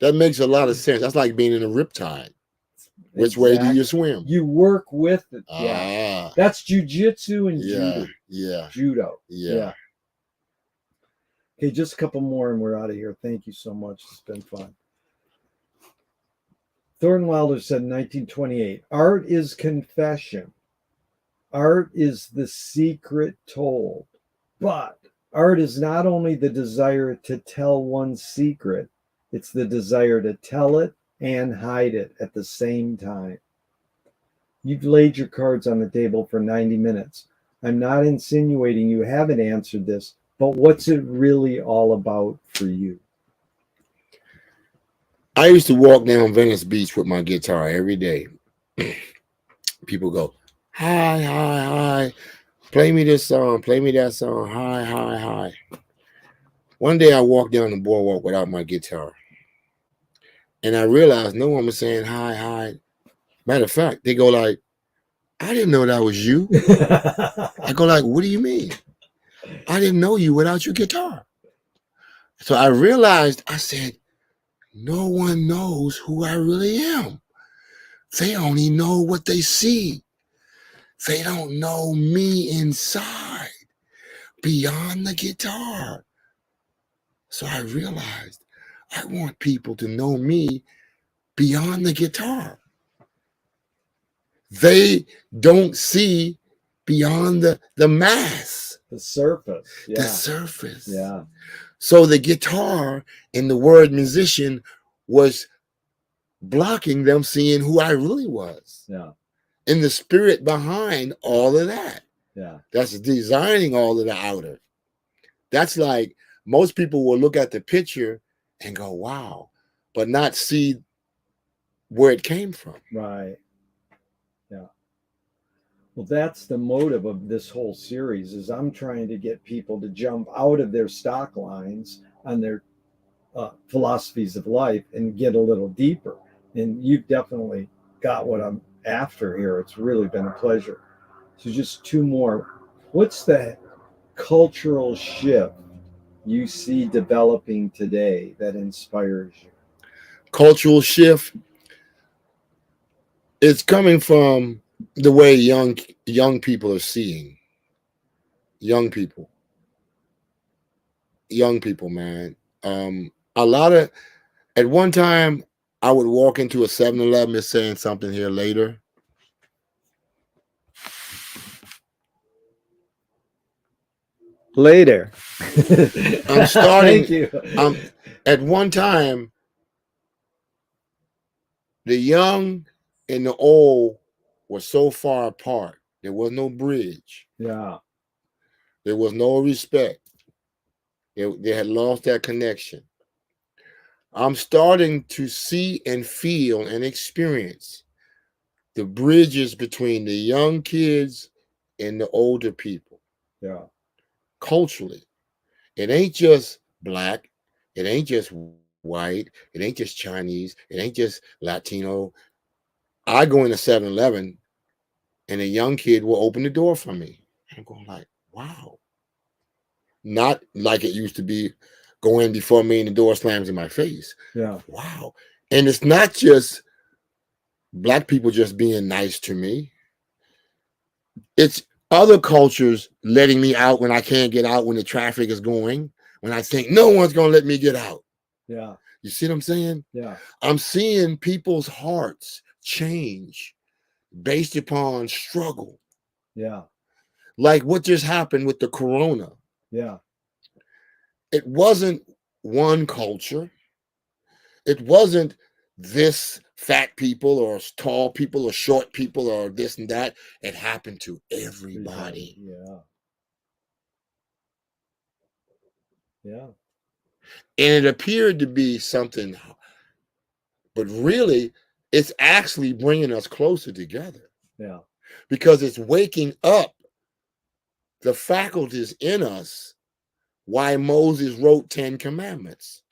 That makes a lot of sense. That's like being in a riptide. Which way do you swim? You work with it. Yeah. That's jujitsu and judo. Yeah. Judo. Yeah. Okay, just a couple more and we're out of here. Thank you so much. It's been fun. Thornton Wilder said in 1928, art is confession. Art is the secret told. But art is not only the desire to tell one's secret, it's the desire to tell it and hide it at the same time. You've laid your cards on the table for 90 minutes. I'm not insinuating you haven't answered this, but what's it really all about for you? I used to walk down Venice Beach with my guitar every day. People go, hi, hi, hi. Play me this song, play me that song, hi, hi, hi. One day I walked down the boardwalk without my guitar. And I realized no one was saying hi, hi. Matter of fact, they go like, I didn't know that was you. I go like, what do you mean? I didn't know you without your guitar. So I realized, I said, no one knows who I really am. They only know what they see. They don't know me inside, beyond the guitar. So I realized I want people to know me beyond the guitar. They don't see beyond the mass. The surface. Yeah. The surface. Yeah. So the guitar and the word musician was blocking them seeing who I really was. Yeah. And the spirit behind all of that. Yeah. That's designing all of the outer. That's like most people will look at the picture and go, wow, but not see where it came from. Right. Yeah. Well, that's the motive of this whole series is I'm trying to get people to jump out of their stock lines on their philosophies of life and get a little deeper. And you've definitely got what I'm after here. It's really been a pleasure. So just two more. What's the cultural shift you see developing today that inspires you? Cultural shift. It's coming from the way young people are seeing. Young people, man. A lot of at one time I would walk into a 7-Eleven. Is saying something here later. Later. I'm starting. Thank you. At one time, the young and the old were so far apart. There was no bridge. Yeah. There was no respect. They had lost that connection. I'm starting to see and feel and experience the bridges between the young kids and the older people. Yeah. Culturally, it ain't just black, it ain't just white, it ain't just Chinese, it ain't just Latino. I go into 7-Eleven and a young kid will open the door for me. I'm going like, wow. Not like it used to be, go in before me and the door slams in my face. Yeah. Wow. And it's not just black people just being nice to me. It's other cultures letting me out when I can't get out, when the traffic is going, when I think no one's going to let me get out. Yeah. You see what I'm saying? Yeah. I'm seeing people's hearts change based upon struggle. Yeah. Like what just happened with the corona. Yeah. It wasn't one culture. It wasn't this fat people or tall people or short people or this and that. It happened to everybody. Yeah. Yeah. And it appeared to be something, but really, it's actually bringing us closer together. Yeah. Because it's waking up the faculties in us why Moses wrote 10 commandments.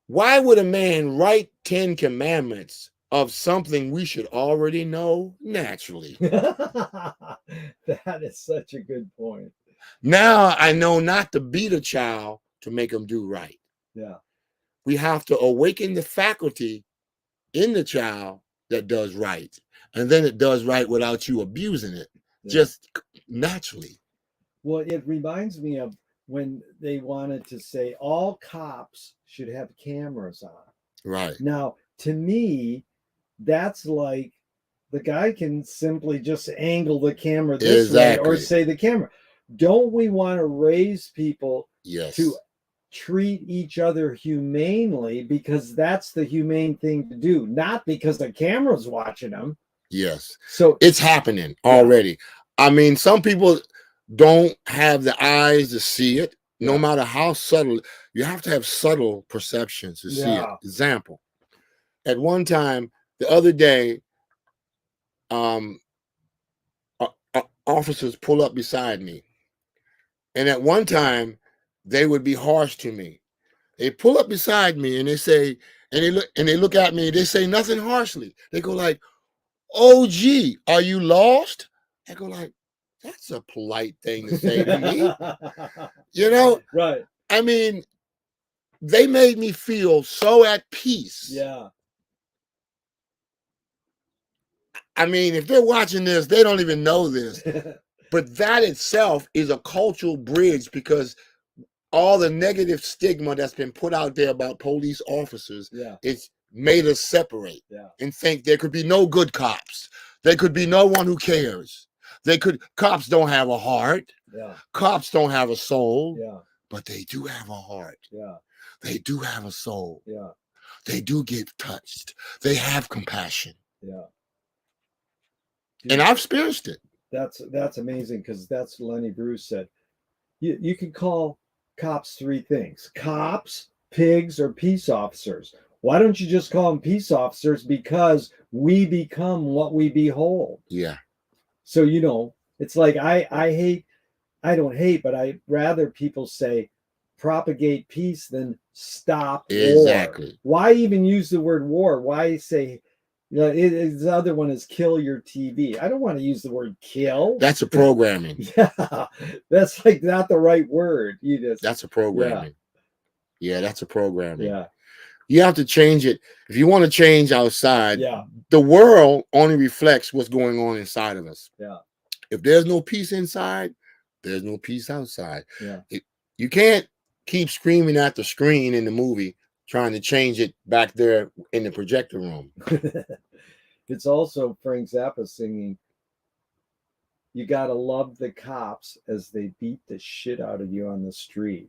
Why would a man write 10 commandments of something we should already know naturally? That is such a good point. Now I know not to beat a child to make him do right. Yeah. We have to awaken the faculty in the child that does right. And then it does right without you abusing it, just naturally. Well, it reminds me of when they wanted to say all cops should have cameras on. Right. Now, to me, that's like the guy can simply just angle the camera this way or say the camera. Don't we want to raise people to treat each other humanely, because that's the humane thing to do, not because the camera's watching them? Yes. So it's happening already. I mean, some people don't have the eyes to see it, no matter how subtle. You have to have subtle perceptions to see it. Example, at one time, the other day, officers pull up beside me. And at one time, they would be harsh to me. They pull up beside me and they say, and they look at me, they say nothing harshly. They go like, "Oh, gee, are you lost?" I go like, that's a polite thing to say to me. You know? Right. I mean, they made me feel so at peace. Yeah. I mean, if they're watching this, they don't even know this. But that itself is a cultural bridge, because all the negative stigma that's been put out there about police officers, it's made us separate and think there could be no good cops. There could be no one who cares. Cops don't have a heart. Cops don't have a soul. But they do have a heart. They do have a soul. They do get touched. They have compassion. And I've experienced it. That's amazing, because that's what Lenny Bruce said. You can call cops three things: cops, pigs, or peace officers. Why don't you just call them peace officers? Because we become what we behold. Yeah. So, it's like I don't hate, but I rather people say propagate peace than stop war. Why even use the word war? Why say, the other one is kill your TV? I don't want to use the word kill. That's a programming. That's like not the right word. That's a programming. Yeah, that's a programming. Yeah. You have to change it. If you want to change outside, the world only reflects what's going on inside of us. If there's no peace inside, there's no peace outside. You can't keep screaming at the screen in the movie, trying to change it back there in the projector room. It's also Frank Zappa singing, "You gotta love the cops as they beat the shit out of you on the street."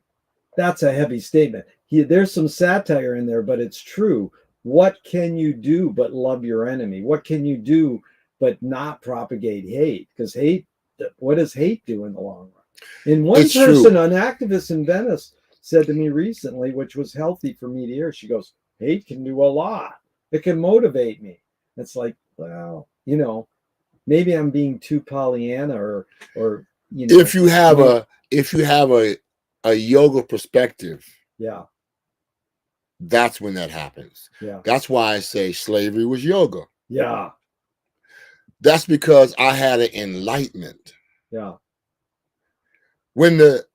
That's a heavy statement. There's some satire in there, but it's true. What can you do but love your enemy? What can you do but not propagate hate? Because hate, what does hate do in the long run? And one person, an activist in Venice, said to me recently, which was healthy for me to hear, she goes, hate can do a lot. It can motivate me. It's like, well, maybe I'm being too Pollyanna or if you have a yoga perspective, yeah, that's when that happens. Yeah. That's why I say slavery was yoga. Yeah. That's because I had an enlightenment. Yeah. When the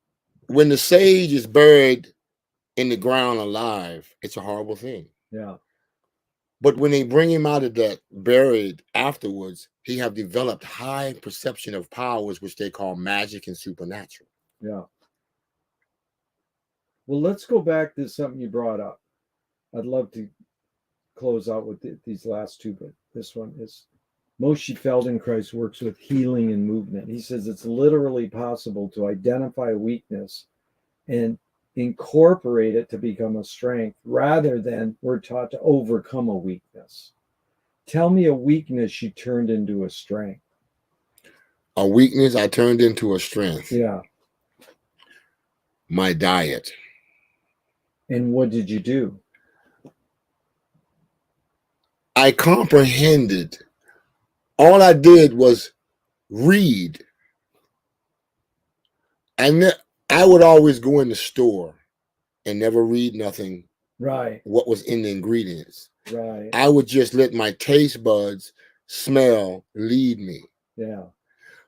sage is buried in the ground alive, it's a horrible thing. Yeah. But when they bring him out of that buried afterwards, he have developed high perception of powers, which they call magic and supernatural. Yeah. Well, let's go back to something you brought up. I'd love to close out with these last two, but this one is Moshe Feldenkrais works with healing and movement. He says it's literally possible to identify a weakness and incorporate it to become a strength rather than we're taught to overcome a weakness. Tell me a weakness you turned into a strength. A weakness I turned into a strength. Yeah. My diet. And what did you do? I comprehended. All I did was read. And I would always go in the store and never read nothing. Right. What was in the ingredients. Right. I would just let my taste buds smell lead me. Yeah.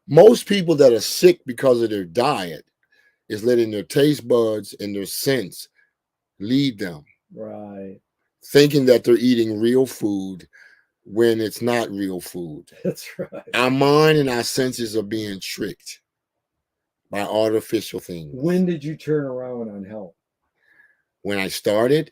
Most people that are sick because of their diet is letting their taste buds and their sense lead them. Right. Thinking that they're eating real food when it's not real food. That's right. Our mind and our senses are being tricked by artificial things. When did you turn around on health? When I started,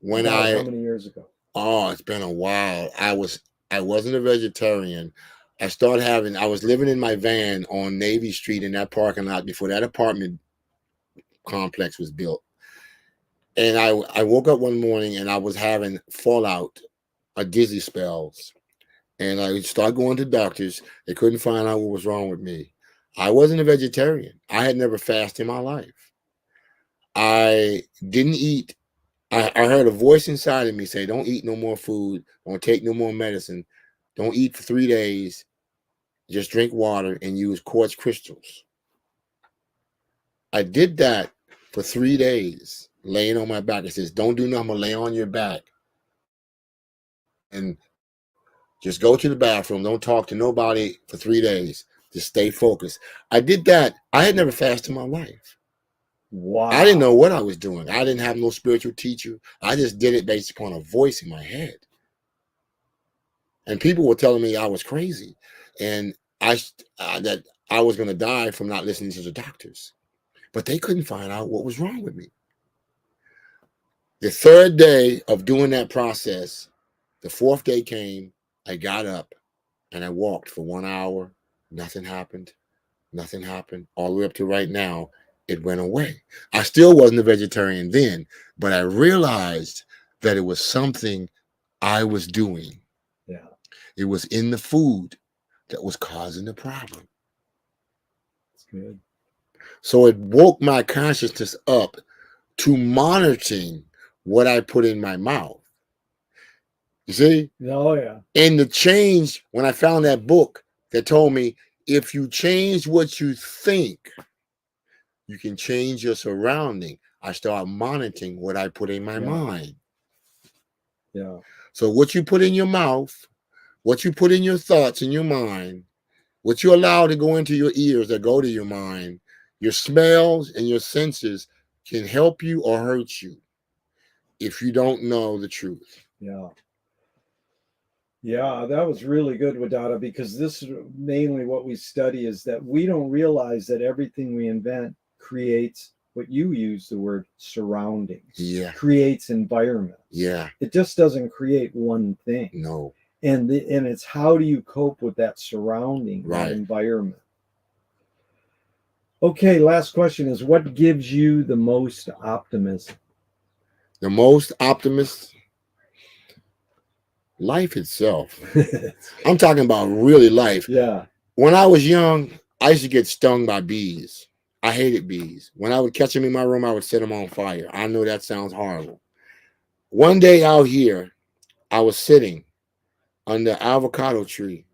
how many years ago? Oh, it's been a while. I wasn't a vegetarian. I was living in my van on Navy Street in that parking lot before that apartment complex was built. And I woke up one morning and I was having fallout, dizzy spells. And I started going to doctors. They couldn't find out what was wrong with me. I wasn't a vegetarian. I had never fasted in my life. I didn't eat. I heard a voice inside of me say, don't eat no more food. Don't take no more medicine. Don't eat for 3 days. Just drink water and use quartz crystals. I did that for 3 days, laying on my back. It says, don't do nothing but lay on your back. And just go to the bathroom. Don't talk to nobody for 3 days. Just stay focused. I did that. I had never fasted in my life. Wow. I didn't know what I was doing. I didn't have no spiritual teacher. I just did it based upon a voice in my head. And people were telling me I was crazy. And that I was going to die from not listening to the doctors. But they couldn't find out what was wrong with me. The third day of doing that process, the fourth day came, I got up and I walked for 1 hour. Nothing happened. Nothing happened. All the way up to right now, it went away. I still wasn't a vegetarian then, but I realized that it was something I was doing. Yeah. It was in the food that was causing the problem. That's good. So it woke my consciousness up to monitoring what I put in my mouth. You see? Oh, yeah. And the change, when I found that book that told me, if you change what you think, you can change your surrounding. I start monitoring what I put in my mind. Yeah. So what you put in your mouth, what you put in your thoughts in your mind, what you allow to go into your ears that go to your mind, your smells and your senses can help you or hurt you if you don't know the truth. Yeah. Yeah, that was really good, Wadada, because this is mainly what we study is that we don't realize that everything we invent creates what you use the word surroundings. Yeah. Creates environments. Yeah. It just doesn't create one thing. No. And it's how do you cope with that surrounding, Right. that environment? Okay, last question is, what gives you the most optimism? The most optimist? Life itself. I'm talking about really life. Yeah. When I was young, I used to get stung by bees. I hated bees. When I would catch them in my room, I would set them on fire. I know that sounds horrible. One day out here, I was sitting under an avocado tree,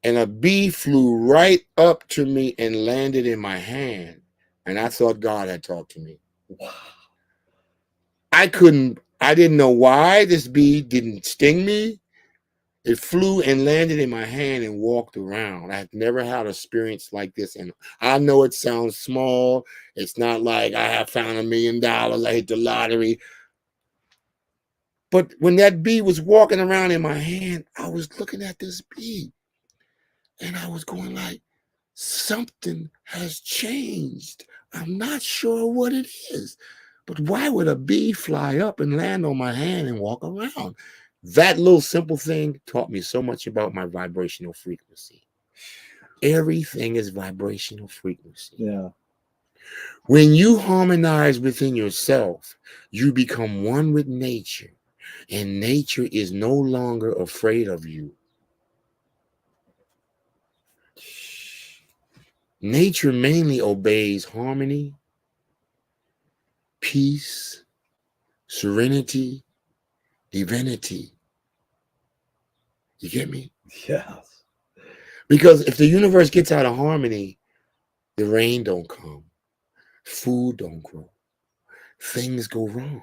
and a bee flew right up to me and landed in my hand. And I thought God had talked to me. Wow. I didn't know why this bee didn't sting me. It flew and landed in my hand and walked around. I had never had an experience like this. And I know it sounds small. It's not like I have found $1 million, I hit the lottery. But when that bee was walking around in my hand, I was looking at this bee. And I was going like, something has changed. I'm not sure what it is. But why would a bee fly up and land on my hand and walk around? That little simple thing taught me so much about my vibrational frequency. Everything is vibrational frequency. Yeah. When you harmonize within yourself, you become one with nature, and nature is no longer afraid of you. Nature mainly obeys harmony, peace, serenity, divinity. You get me? Yes. Because if the universe gets out of harmony, the rain don't come, food don't grow, things go wrong.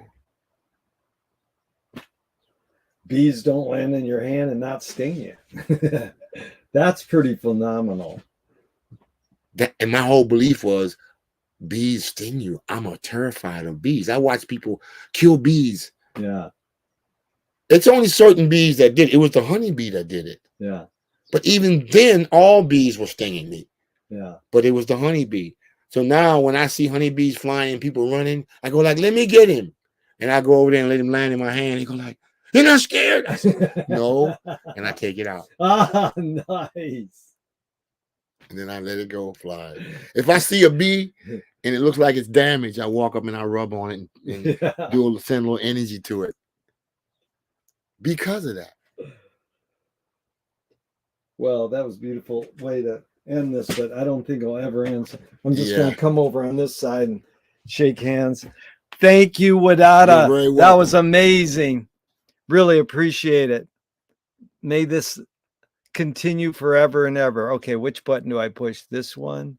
Bees don't land in your hand and not sting you. That's pretty phenomenal. And my whole belief was, bees sting you. I'm terrified of bees. I watch people kill bees. Yeah. It's only certain bees that did it. It was the honeybee that did it. Yeah. But even then, all bees were stinging me. Yeah. But it was the honeybee. So now when I see honeybees flying and people running, I go like, let me get him. And I go over there and let him land in my hand. He go like, you're not scared? I said, no. And I take it out. Ah, nice. And then I let it go fly. If I see a bee and it looks like it's damaged, I walk up and I rub on it and send a little energy to it. Because of that. Well, that was a beautiful way to end this, but I don't think I'll ever end. I'm just going to come over on this side and shake hands. Thank you, Wadada. That was amazing. Really appreciate it. May this continue forever and ever. Okay, which button do I push? This one?